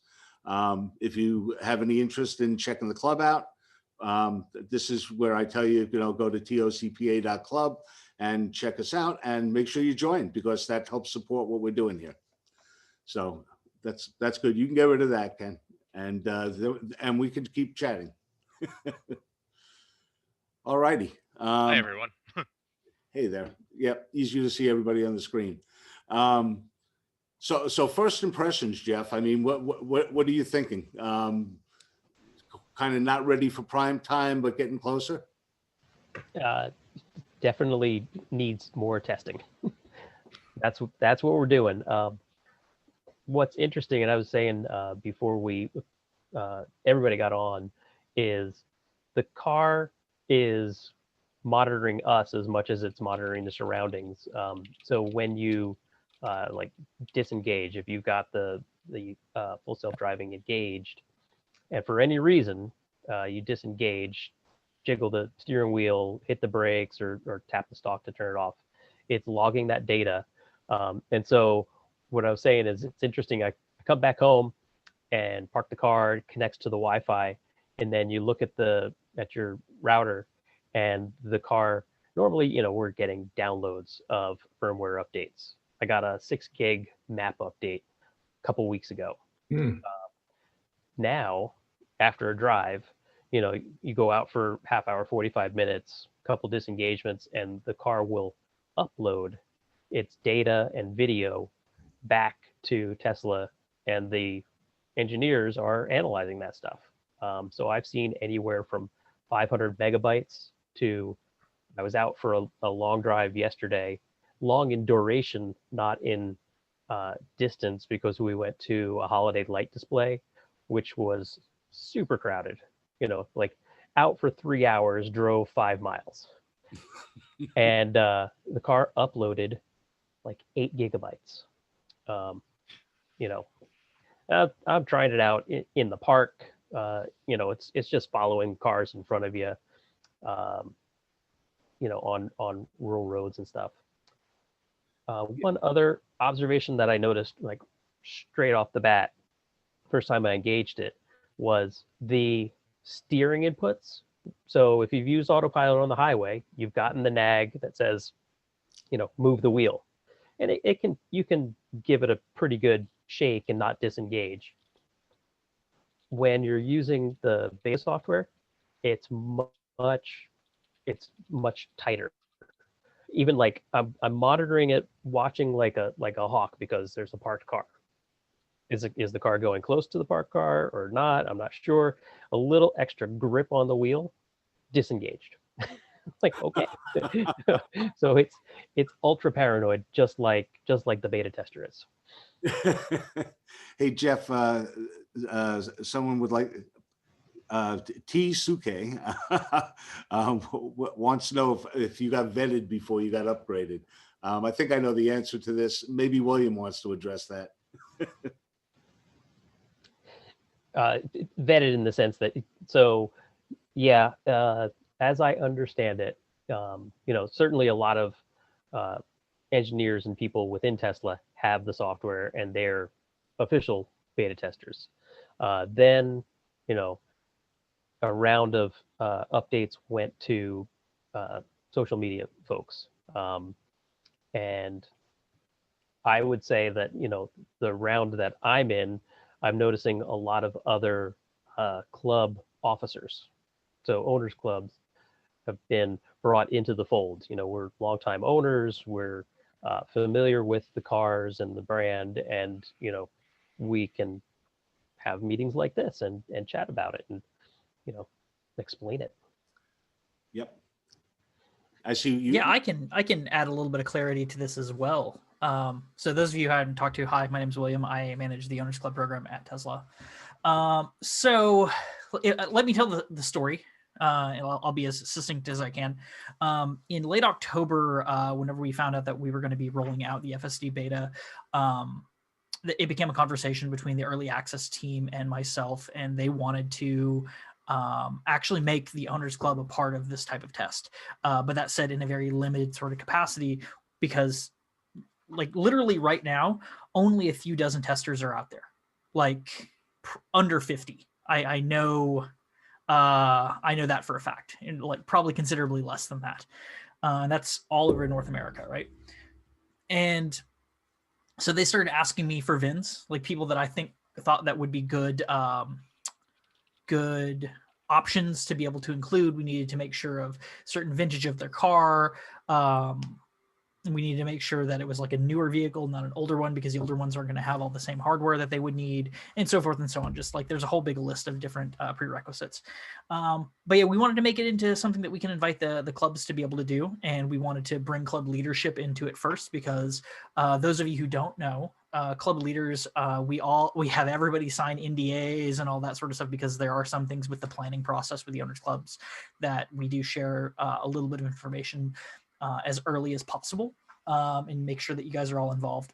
If you have any interest in checking the club out, this is where I tell you, go to tocpa.club and check us out and make sure you join, because that helps support what we're doing here. So that's good. You can get rid of that, Ken, and we can keep chatting. All righty. Hi, everyone. Hey there. Yep, easier to see everybody on the screen. So first impressions, Jeff. I mean, what are you thinking? Kind of not ready for prime time, but getting closer? Definitely needs more testing. That's what we're doing. What's interesting, and I was saying before everybody got on, is the car is monitoring us as much as it's monitoring the surroundings. So when you like disengage, if you've got the full self-driving engaged, and for any reason you disengage, jiggle the steering wheel, hit the brakes, or tap the stalk to turn it off, it's logging that data. And so what I was saying is, it's interesting. I come back home and park the car, it connects to the Wi-Fi, and then you look at your router, and the car, normally, we're getting downloads of firmware updates. I got a 6 gig map update a couple weeks ago. Now, after a drive, you go out for half hour, 45 minutes, couple disengagements, and the car will upload its data and video back to Tesla, and the engineers are analyzing that stuff. So I've seen anywhere from 500 megabytes to, I was out for a long drive yesterday, long in duration, not in distance, because we went to a holiday light display, which was super crowded, like out for 3 hours, drove 5 miles. And the car uploaded like 8 gigabytes. I'm trying it out in the park. It's just following cars in front of you. on rural roads and stuff. One other observation that I noticed, like straight off the bat, first time I engaged it, was the steering inputs. So if you've used autopilot on the highway, you've gotten the nag that says, move the wheel, and you can give it a pretty good shake and not disengage. When you're using the beta software, it's much tighter. Even like I'm monitoring it, watching like a hawk, because there's a parked car. Is the car going close to the parked car or not? I'm not sure. A little extra grip on the wheel, disengaged. Like, okay. So it's ultra paranoid, just like the beta tester is. Hey Jeff, someone would like T Suke wants to know if you got vetted before you got upgraded. I think I know the answer to this. Maybe William wants to address that. Vetted in the sense that, so yeah, as I understand it, certainly a lot of engineers and people within Tesla have the software and they're official beta testers. Then, a round of updates went to social media folks. And I would say that, the round that I'm in, I'm noticing a lot of other club officers. So owners clubs have been brought into the fold. We're longtime owners, we're familiar with the cars and the brand, and, we can have meetings like this and chat about it and, explain it. Yep. I see you. Yeah, I can add a little bit of clarity to this as well. So those of you who I haven't talked to, hi, my name is William. I manage the Owners Club program at Tesla. So let me tell the story. I'll be as succinct as I can. In late October, whenever we found out that we were going to be rolling out the FSD beta, it became a conversation between the early access team and myself, and they wanted to actually make the Owners Club a part of this type of test. But that said, in a very limited sort of capacity, because like literally right now, only a few dozen testers are out there, like under 50. I know that for a fact, and like probably considerably less than that. And that's all over North America, right? And so they started asking me for VINs, like people that I thought that would be good options to be able to include. We needed to make sure of certain vintage of their car. We needed to make sure that it was like a newer vehicle, not an older one, because the older ones aren't going to have all the same hardware that they would need, and so forth and so on. Just like there's a whole big list of different prerequisites. But yeah, we wanted to make it into something that we can invite the clubs to be able to do. And we wanted to bring club leadership into it first, because those of you who don't know, club leaders, we have everybody sign NDAs and all that sort of stuff, because there are some things with the planning process with the owners clubs that we do share a little bit of information as early as possible, and make sure that you guys are all involved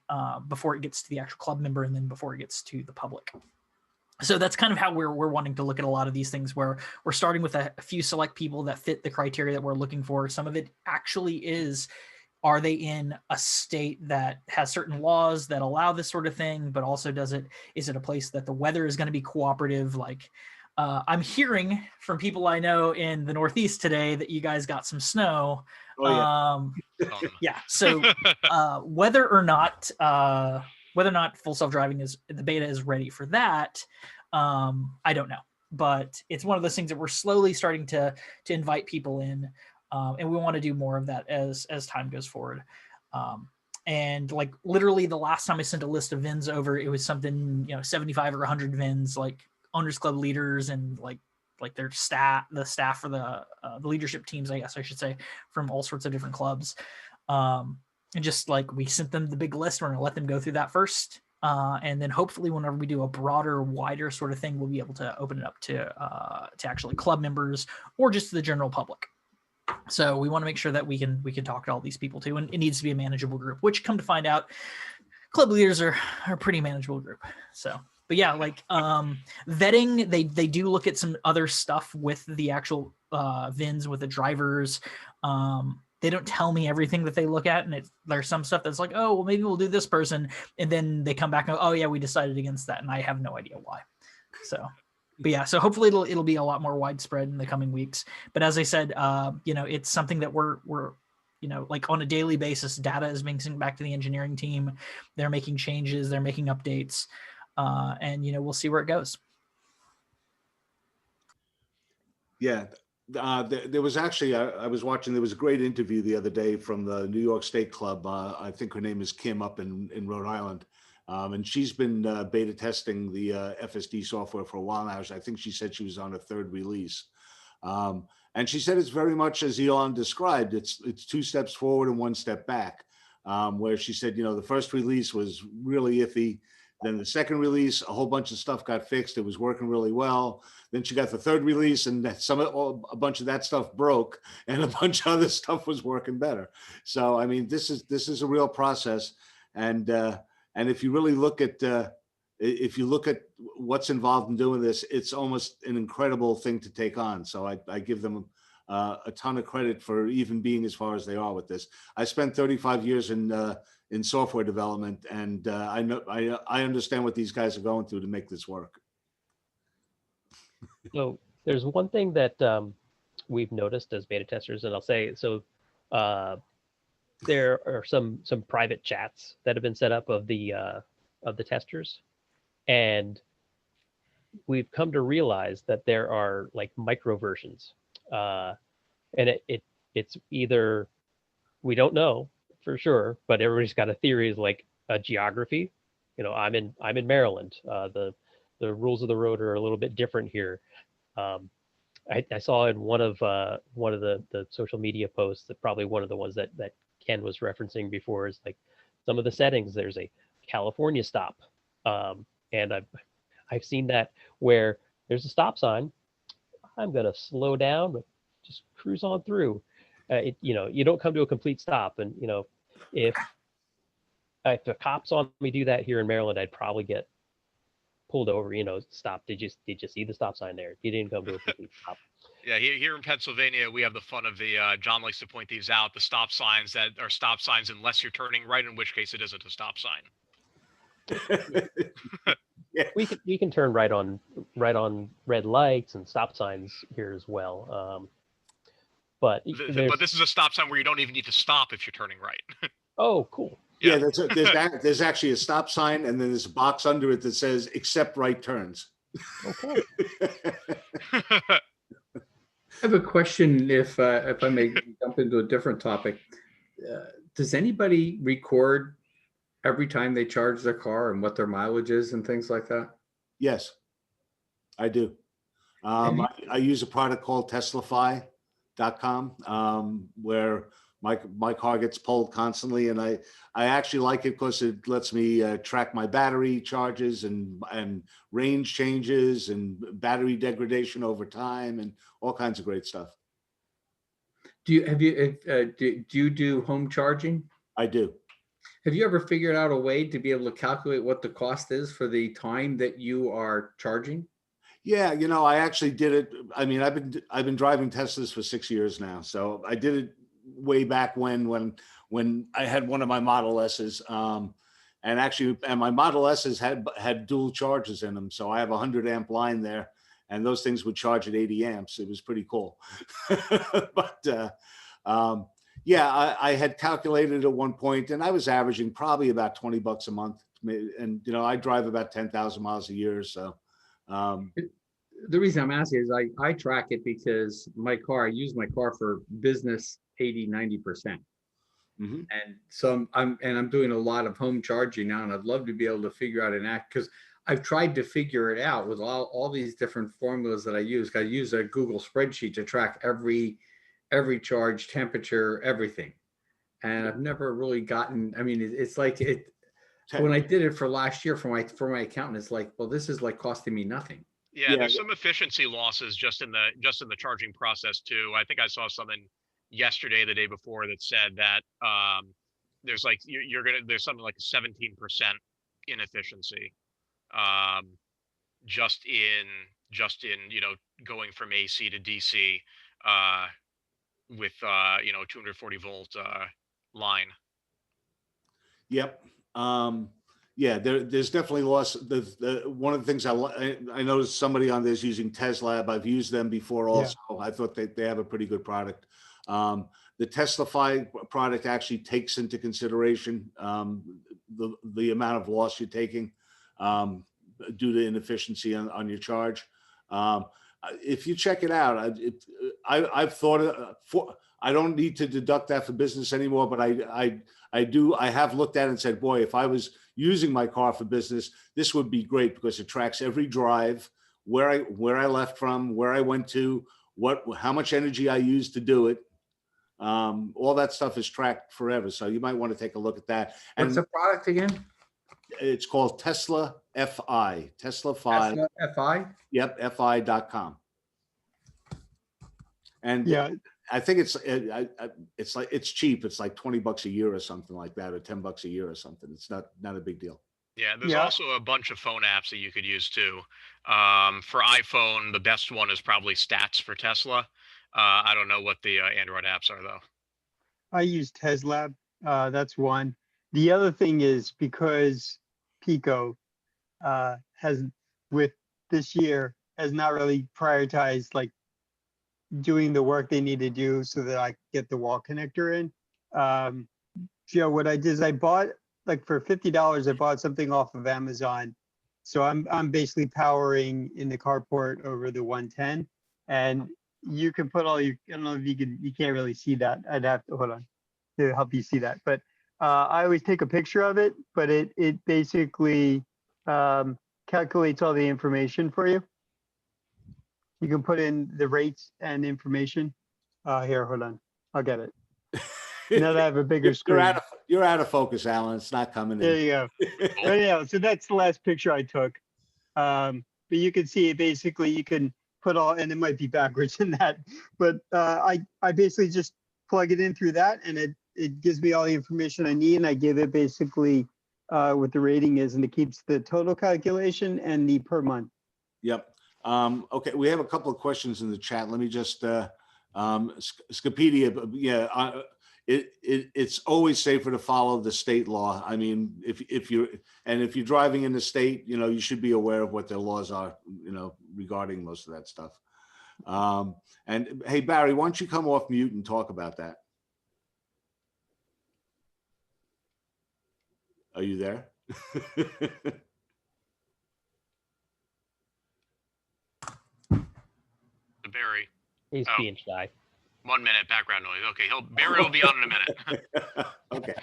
before it gets to the actual club member, and then before it gets to the public. So that's kind of how we're wanting to look at a lot of these things, where we're starting with a few select people that fit the criteria that we're looking for. Some of it actually is, are they in a state that has certain laws that allow this sort of thing, but also is it a place that the weather is going to be cooperative? Like I'm hearing from people I know in the Northeast today that you guys got some snow. Oh, yeah. Yeah. So whether or not full self-driving the beta is ready for that, I don't know. But it's one of those things that we're slowly starting to invite people in, and we want to do more of that as time goes forward. And like literally the last time I sent a list of VINs over, it was something 75 or 100 VINs, like owners club leaders and like their staff, the staff for the leadership teams, I guess I should say, from all sorts of different clubs. And just like we sent them the big list, we're going to let them go through that first. And then hopefully whenever we do a broader, wider sort of thing, we'll be able to open it up to actually club members or just the general public. So we want to make sure that we can talk to all these people too. And it needs to be a manageable group, which come to find out, club leaders are a pretty manageable group. So But yeah, like vetting, they do look at some other stuff with the actual VINs with the drivers. They don't tell me everything that they look at, and there's some stuff that's like, oh, well, maybe we'll do this person, and then they come back and go, oh yeah, we decided against that, and I have no idea why. So, but yeah, so hopefully it'll be a lot more widespread in the coming weeks. But as I said, it's something that we're like on a daily basis, data is being sent back to the engineering team. They're making changes, they're making updates, and we'll see where it goes. Yeah. There was actually, I was watching, there was a great interview the other day from the New York State Club. I think her name is Kim up in Rhode Island. And she's been beta testing the FSD software for a while now. I think she said she was on a third release. And she said it's very much as Elon described. It's 2 steps forward and 1 step back. Where she said, the first release was really iffy. Then the second release, a whole bunch of stuff got fixed. It was working really well. Then she got the third release, and a bunch of that stuff broke, and a bunch of other stuff was working better. So, I mean, this is a real process, and if you really look at what's involved in doing this, it's almost an incredible thing to take on. So I give them a ton of credit for even being as far as they are with this. I spent 35 years in software development, and I understand what these guys are going through to make this work. So there's one thing that we've noticed as beta testers, and I'll say so. There are some private chats that have been set up of the testers, and we've come to realize that there are like micro versions, and it's either, we don't know for sure, but everybody's got a theory, is like a geography. I'm in Maryland. The rules of the road are a little bit different here. I saw in one of the social media posts, that probably one of the ones that Ken was referencing before, is like some of the settings. There's a California stop, and I've seen that where there's a stop sign. I'm gonna slow down, but just cruise on through. You don't come to a complete stop, and if the cops saw me do that here in Maryland, I'd probably get pulled over. Stop. Did you see the stop sign there? You didn't come to a complete stop. Yeah, here in Pennsylvania, we have the fun of John likes to point these out, the stop signs that are stop signs unless you're turning right, in which case it isn't a stop sign. Yeah. We can turn right on red lights and stop signs here as well. But this is a stop sign where you don't even need to stop if you're turning right. Oh, cool. Yeah, there's actually a stop sign, and then there's a box under it that says "Accept right turns." Okay. I have a question, if I may jump into a different topic. Does anybody record every time they charge their car and what their mileage is and things like that? Yes, I do. I use a product called Teslafy.com, where my car gets pulled constantly, and I actually like it because it lets me track my battery charges and range changes and battery degradation over time and all kinds of great stuff. Do you do home charging? I do. Have you ever figured out a way to be able to calculate what the cost is for the time that you are charging? Yeah, I actually did it. I mean, I've been driving Teslas for 6 years now, so I did it way back when I had one of my Model S's, and my Model S's had dual charges in them, so I have a 100 amp line there, and those things would charge at 80 amps. It was pretty cool. But yeah, I had calculated at one point, and I was averaging probably about $20 a month, and I drive about 10,000 miles a year, so. The reason I'm asking is I track it because I use my car for business 80-90%. Mm-hmm. And so I'm doing a lot of home charging now, and I'd love to be able to figure out an act, because I've tried to figure it out with all these different formulas that I use. I use a Google spreadsheet to track every charge, temperature, everything. And I've never really gotten, I mean, it's like when I did it for last year for my accountant, it's like, well, this is like costing me nothing. Yeah, there's some efficiency losses just in the charging process too. I think I saw something yesterday, the day before, that said that there's like there's something like 17% inefficiency just in going from AC to DC with 240 volt line. Yep. Yeah, there's definitely loss. One of the things I noticed somebody on this using Tesla. I've used them before also. Yeah. I thought they have a pretty good product. The Teslafy product actually takes into consideration the amount of loss you're taking due to inefficiency on your charge. If you check it out, I've thought I don't need to deduct that for business anymore, but I have looked at it and said, boy, if I was using my car for business, this would be great because it tracks every drive, where I left from, where I went to, how much energy I used to do it. All that stuff is tracked forever. So you might want to take a look at that. And what's the product again? It's called Tesla FI. Tesla FI? Yep, fi.com. And yeah, I think it's cheap. It's like $20 a year or something like that, or $10 a year or something. It's not a big deal. Yeah, there's also a bunch of phone apps that you could use too. For iPhone, the best one is probably Stats for Tesla. I don't know what the Android apps are though. I use Tesla. That's one. The other thing is because Pico has, with this year, has not really prioritized like doing the work they need to do so that I get the wall connector in. What I did is I bought, like for $50, I bought something off of Amazon. So I'm basically powering in the carport over the 110, and you can put all your, I don't know if you can't really see that. I'd have to, hold on to help you see that. But I always take a picture of it, but it basically calculates all the information for you. You can put in the rates and information. Here, hold on. I'll get it. Now that I have a bigger screen. You're out of focus, Alan. It's not coming in. There you go. Oh, yeah, so that's the last picture I took. But you can see it basically, you can put all, and it might be backwards in that, but I basically just plug it in through that, and it gives me all the information I need, and I give it basically what the rating is, and it keeps the total calculation and the per month. Yep. Okay, we have a couple of questions in the chat. Let me just Scapedia, yeah, it's always safer to follow the state law. I mean, if you're driving in the state, you should be aware of what their laws are, regarding most of that stuff. And hey, Barry, why don't you come off mute and talk about that? Are you there? Barry. He's being shy. 1 minute background noise. Okay, Barry will be on in a minute. Okay.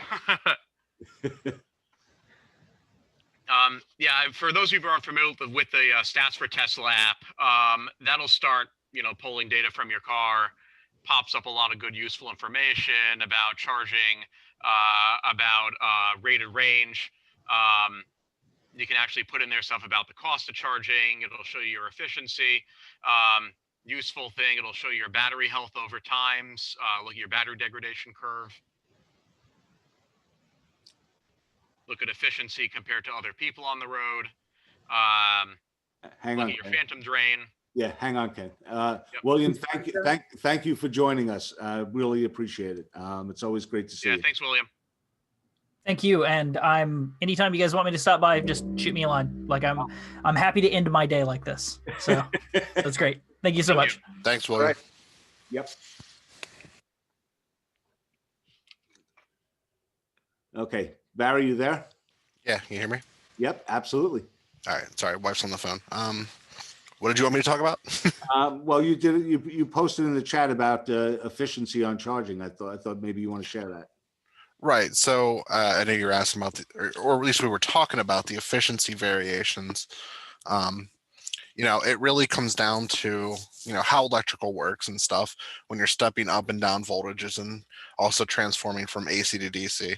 Yeah, for those of you who aren't familiar with the Stats for Tesla app, that'll start, pulling data from your car, pops up a lot of good, useful information about charging, about rated range. You can actually put in there stuff about the cost of charging. It'll show you your efficiency. Useful thing, it'll show you your battery health over times. Look at your battery degradation curve. Look at efficiency compared to other people on the road. Hang look on, at your phantom drain. Yeah, hang on, Ken. Yep. William, thank you for joining us. Really appreciate it. It's always great to see you. Yeah, thanks, William. Thank you. And anytime you guys want me to stop by, just shoot me a line. Like I'm happy to end my day like this. So that's great. Thank you so much. Thanks, William. Right. Yep. Okay, Barry, you there? Yeah, can you hear me? Yep, absolutely. All right. Sorry, wife's on the phone. What did you want me to talk about? Well, you posted in the chat about efficiency on charging. I thought maybe you want to share that. Right. So I know you're asking about or at least we were talking about the efficiency variations. It really comes down to, how electrical works and stuff when you're stepping up and down voltages and also transforming from AC to DC.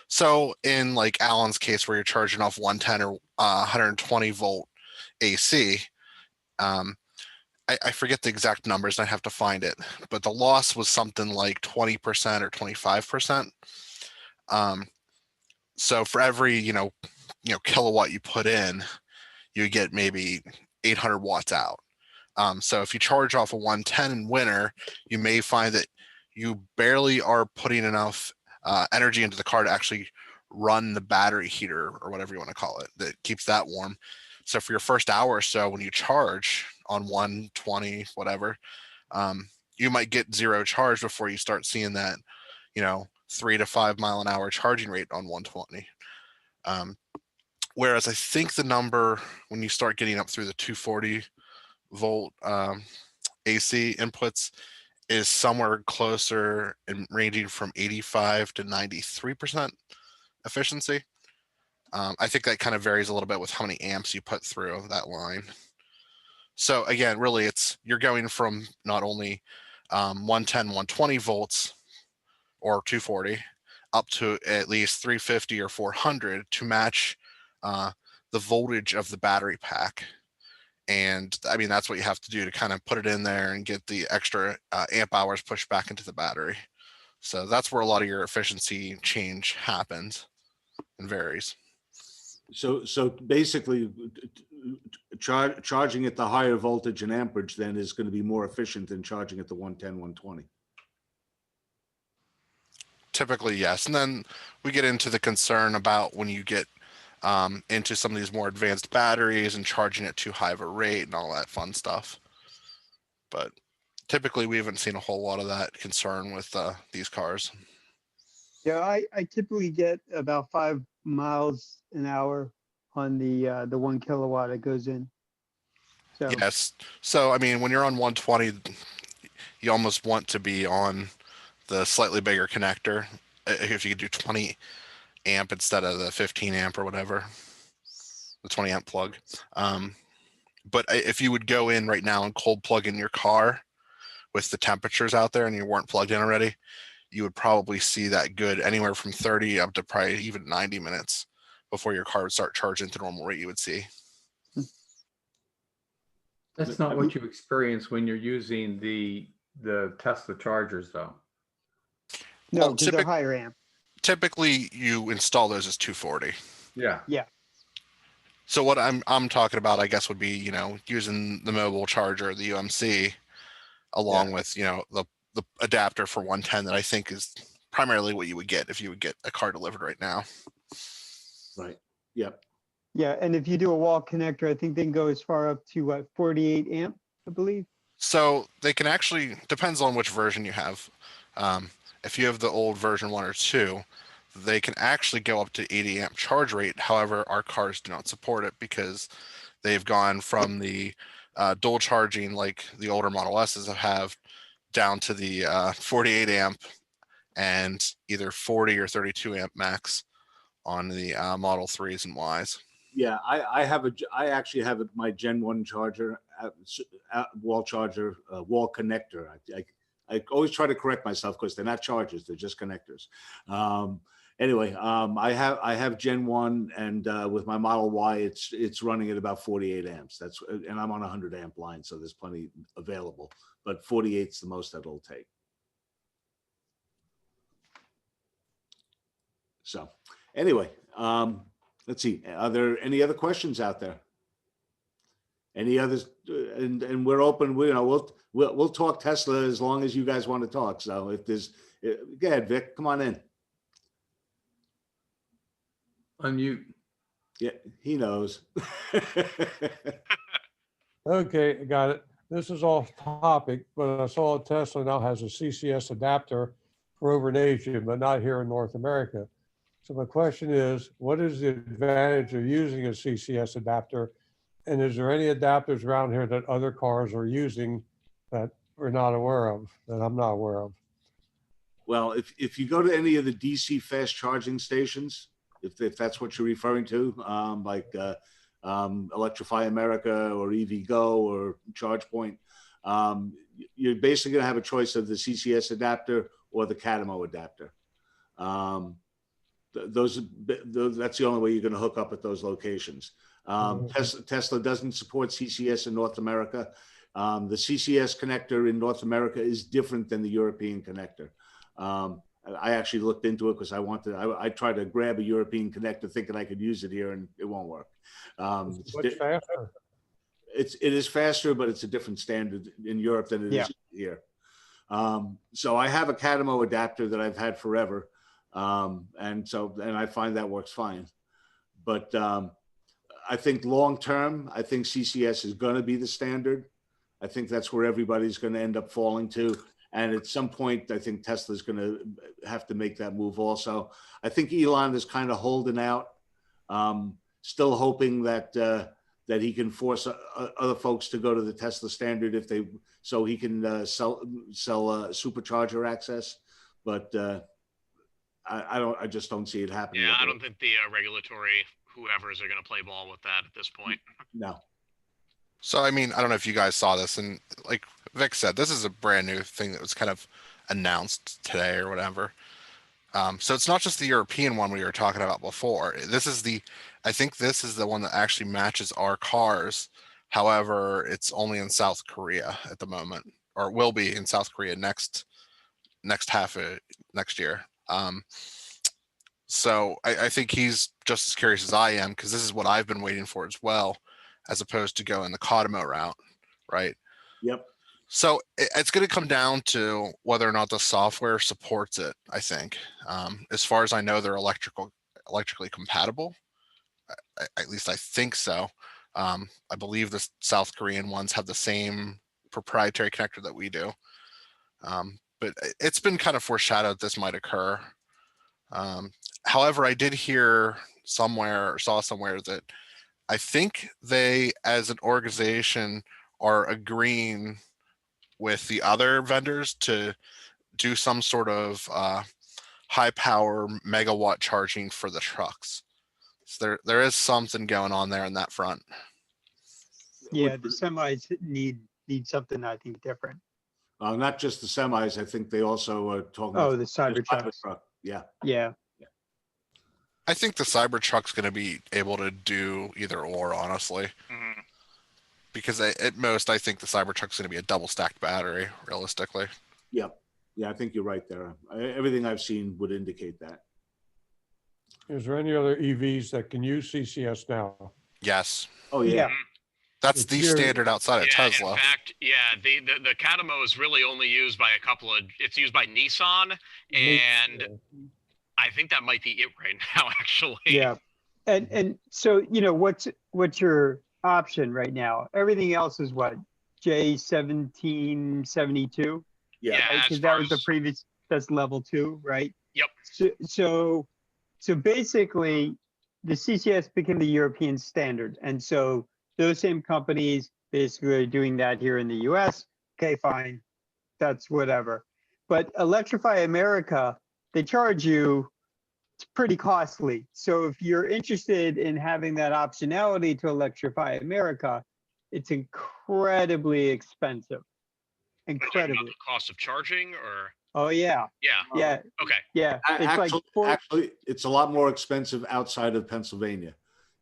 So in like Alan's case, where you're charging off 110 or 120 volt AC, I forget the exact numbers and I have to find it, but the loss was something like 20% or 25%. So for every, kilowatt you put in, you get maybe 800 watts out. So if you charge off a 110 in winter, you may find that you barely are putting enough energy into the car to actually run the battery heater or whatever you want to call it that keeps that warm. So for your first hour or so, when you charge on 120, whatever, you might get zero charge before you start seeing that, 3 to 5 mile an hour charging rate on 120. Whereas I think the number when you start getting up through the 240 volt AC inputs is somewhere closer and ranging from 85 to 93% efficiency. I think that kind of varies a little bit with how many amps you put through that line. So again, really, you're going from not only 110, 120 volts or 240 up to at least 350 or 400 to match the voltage of the battery pack. And I mean, that's what you have to do to kind of put it in there and get the extra amp hours pushed back into the battery. So that's where a lot of your efficiency change happens and varies. So basically, charging at the higher voltage and amperage then is going to be more efficient than charging at the 110, 120. Typically, yes. And then we get into the concern about when you get into some of these more advanced batteries and charging at too high of a rate and all that fun stuff. But typically, we haven't seen a whole lot of that concern with these cars. Yeah, I typically get about 5 miles an hour on the 1 kilowatt it goes in. So yes. So I mean, when you're on 120, you almost want to be on the slightly bigger connector. If you could do 20 amp instead of the 15 amp or whatever, the 20 amp plug. But if you would go in right now and cold plug in your car with the temperatures out there and you weren't plugged in already, you would probably see that good anywhere from 30 up to probably even 90 minutes before your car would start charging at the normal rate you would see. That's not what you experience when you're using the Tesla chargers, though. no, Well, because they're higher amp. Typically, you install those as 240. Yeah. Yeah. So what I'm talking about, I guess, would be using the mobile charger, the UMC, along with the adapter for 110 that I think is primarily what you would get if you would get a car delivered right now. Right. Yep. Yeah, and if you do a wall connector, I think they can go as far up to 48 amp, I believe. So they can actually, depends on which version you have. If you have the old version 1 or 2, they can actually go up to 80 amp charge rate. However, our cars do not support it because they've gone from the dual charging like the older Model S's have down to the 48 amp and either 40 or 32 amp max on the Model 3s and Ys. Yeah, I actually have my Gen 1 charger, wall charger, wall connector. I always try to correct myself because they're not chargers, they're just connectors. Anyway, I have Gen 1, and with my Model Y, it's running at about 48 amps. And I'm on a 100 amp line, so there's plenty available. But 48's the most that it'll take. So, anyway, let's see. Are there any other questions out there? Any others? And we're open. We'll talk Tesla as long as you guys want to talk. So if there's, go ahead, Vic. Come on in. Unmute. Yeah, he knows. Okay, I got it. This is off topic, but I saw Tesla now has a CCS adapter for over in Asia, but not here in North America. So my question is, what is the advantage of using a CCS adapter? And is there any adapters around here that other cars are using that we're not aware of, that I'm not aware of? Well, if you go to any of the DC fast charging stations, if that's what you're referring to, like Electrify America or EVgo or ChargePoint, you're basically going to have a choice of the CCS adapter or the Catamo adapter. That's the only way you're going to hook up at those locations. Tesla doesn't support CCS in North America. The CCS connector in North America is different than the European connector. I actually looked into it because I tried to grab a European connector thinking I could use it here, and it won't work. It's much faster. It is faster, but it's a different standard in Europe than it is here. So I have a Catamo adapter that I've had forever. And I find that works fine. But I think long-term, I think CCS is going to be the standard. I think that's where everybody's going to end up falling to. And at some point, I think Tesla's going to have to make that move also. I think Elon is kind of holding out, still hoping that he can force other folks to go to the Tesla standard so he can sell supercharger access. But I just don't see it happening. Yeah, I don't think the regulatory whoever's are going to play ball with that at this point. No. So, I mean, I don't know if you guys saw this, and like Vic said, this is a brand new thing that was kind of announced today or whatever. So it's not just the European one we were talking about before. I think this is the one that actually matches our cars. However, it's only in South Korea at the moment, or it will be in South Korea next half of next year. So I think he's just as curious as I am, because this is what I've been waiting for as well, as opposed to going the Codimo route, right? Yep. So it's going to come down to whether or not the software supports it, I think. As far as I know, they're electrically compatible. At least I think so. I believe the South Korean ones have the same proprietary connector that we do. But it's been kind of foreshadowed this might occur. However, I did hear somewhere or saw somewhere that I think they, as an organization, are agreeing with the other vendors to do some sort of high power megawatt charging for the trucks. So there is something going on there in that front. Yeah, the semis need something, I think, different. Not just the semis. I think they also are talking Oh, about the Cybertrucks. Yeah. Yeah. I think the Cybertruck's going to be able to do either or, honestly. Mm-hmm. Because at most, I think the Cybertruck's going to be a double stacked battery, realistically. Yeah. Yeah, I think you're right there. Everything I've seen would indicate that. Is there any other EVs that can use CCS now? Yes. Oh, yeah. That's the standard outside of Tesla. In fact, the Catamo is really only used by it's used by Nissan, and I think that might be it right now, actually. Yeah. And so, what's your option right now? Everything else is what? J1772? Yeah. Because that was the previous, that's level 2, right? Yep. So basically, the CCS became the European standard. And so those same companies basically are doing that here in the US. Okay, fine. That's whatever. But Electrify America, they charge you, it's pretty costly. So if you're interested in having that optionality to Electrify America, it's incredibly expensive. Incredibly. About the cost of charging, or? Oh yeah. Yeah. Okay. Yeah. It's actually, it's a lot more expensive outside of Pennsylvania.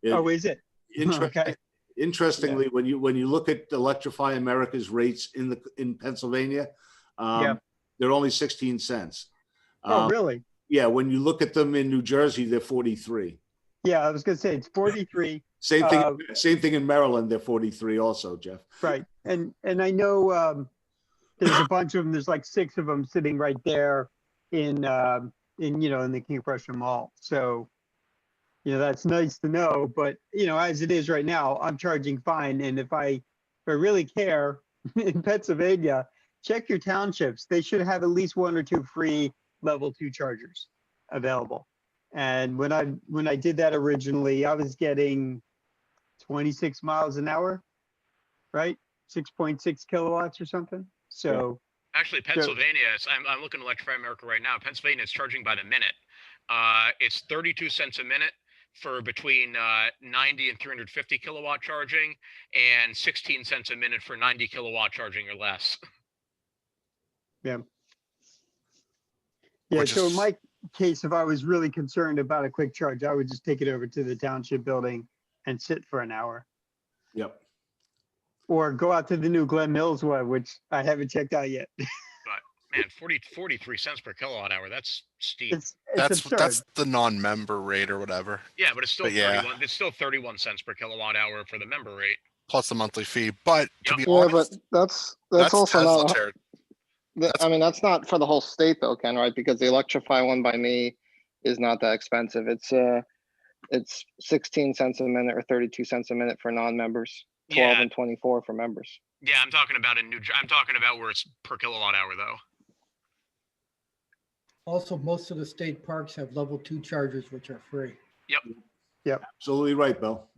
Is it? Okay. Interestingly, when you look at Electrify America's rates in Pennsylvania, they're only 16 cents. Oh, really? Yeah. When you look at them in New Jersey, they're 43. Yeah, I was going to say it's 43. Same thing in Maryland. They're 43 also, Jeff. Right. And I know there's a bunch of them. There's like 6 of them sitting right there in the King of Prussia Mall. So, that's nice to know. But, as it is right now, I'm charging fine. And if I really care in Pennsylvania, check your townships. They should have at least 1 or 2 free level 2 chargers available. And when I did that originally, I was getting 26 miles an hour, right? 6.6 kilowatts or something. So actually, Pennsylvania, I'm looking at Electrify America right now. Pennsylvania is charging by the minute. It's 32 cents a minute for between 90 and 350 kilowatt charging, and 16 cents a minute for 90 kilowatt charging or less. Yeah. Yeah. So in my case, if I was really concerned about a quick charge, I would just take it over to the township building and sit for an hour. Yep. Or go out to the new Glen Mills one, which I haven't checked out yet. Man, 43 cents per kilowatt hour. That's steep. It's That's absurd. the non-member rate or whatever, Yeah, but it's still but yeah. 31. It's still 31 cents per kilowatt hour for the member rate. Plus the monthly fee. But to Yep. be Yeah, but honest, that's also Tesla not. I mean, that's not for the whole state though, Ken, right? Because the Electrify one by me is not that expensive. It's 16 cents a minute or 32 cents a minute for non-members, 12 Yeah, and 24 for members. yeah. I'm talking about I'm talking about where it's per kilowatt hour though. Also, most of the state parks have level 2 chargers, which are free. Absolutely right, Bill.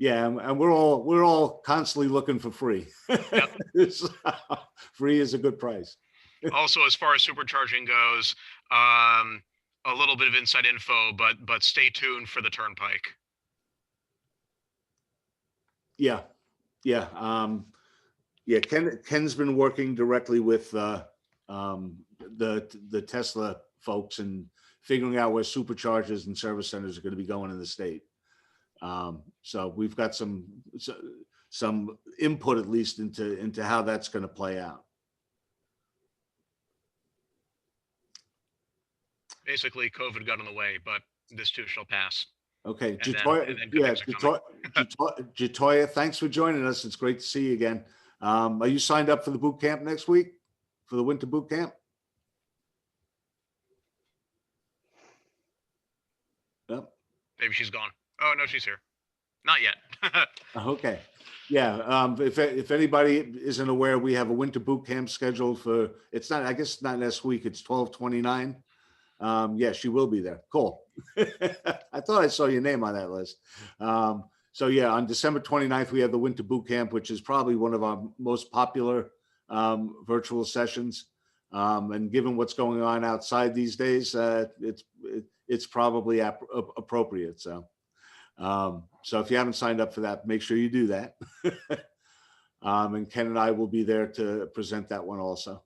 Yeah, and we're all constantly looking for free. So, free is a good price. Also, as far as supercharging goes, a little bit of inside info, but stay tuned for the turnpike. Yeah, yeah, yeah. Ken's been working directly with the Tesla folks and figuring out where superchargers and service centers are going to be going in the state. So we've got some input at least into how that's going to play out. Basically, COVID got in the way, but this too shall pass. Okay, And then- Jatoya, and then good yeah, things are coming. Jatoya, thanks for joining us. It's great to see you again. Are you signed up for the boot camp next week, for the winter boot camp? Yep. Maybe she's gone. Oh no, she's here. Not yet. Okay. Yeah. If anybody isn't aware, we have a winter boot camp scheduled for, it's not, I guess it's not next week. It's 12/29. Yeah, she will be there. Cool. I thought I saw your name on that list. So yeah, on December 29th, we have the winter boot camp, which is probably one of our most popular virtual sessions. And given what's going on outside these days, it's probably appropriate. So if you haven't signed up for that, make sure you do that. And Ken and I will be there to present that one also.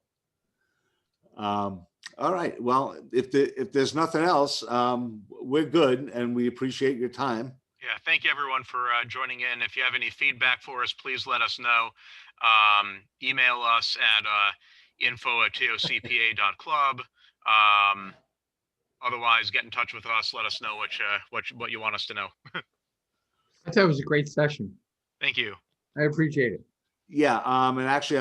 All right. Well, if there's nothing else, we're good, and we appreciate your time. Yeah, thank you everyone for joining in. If you have any feedback for us, please let us know. Email us at info@tocpa.club. Otherwise, get in touch with us. Let us know what you want us to know. I thought it was a great session. Thank you. I appreciate it. Yeah. And actually,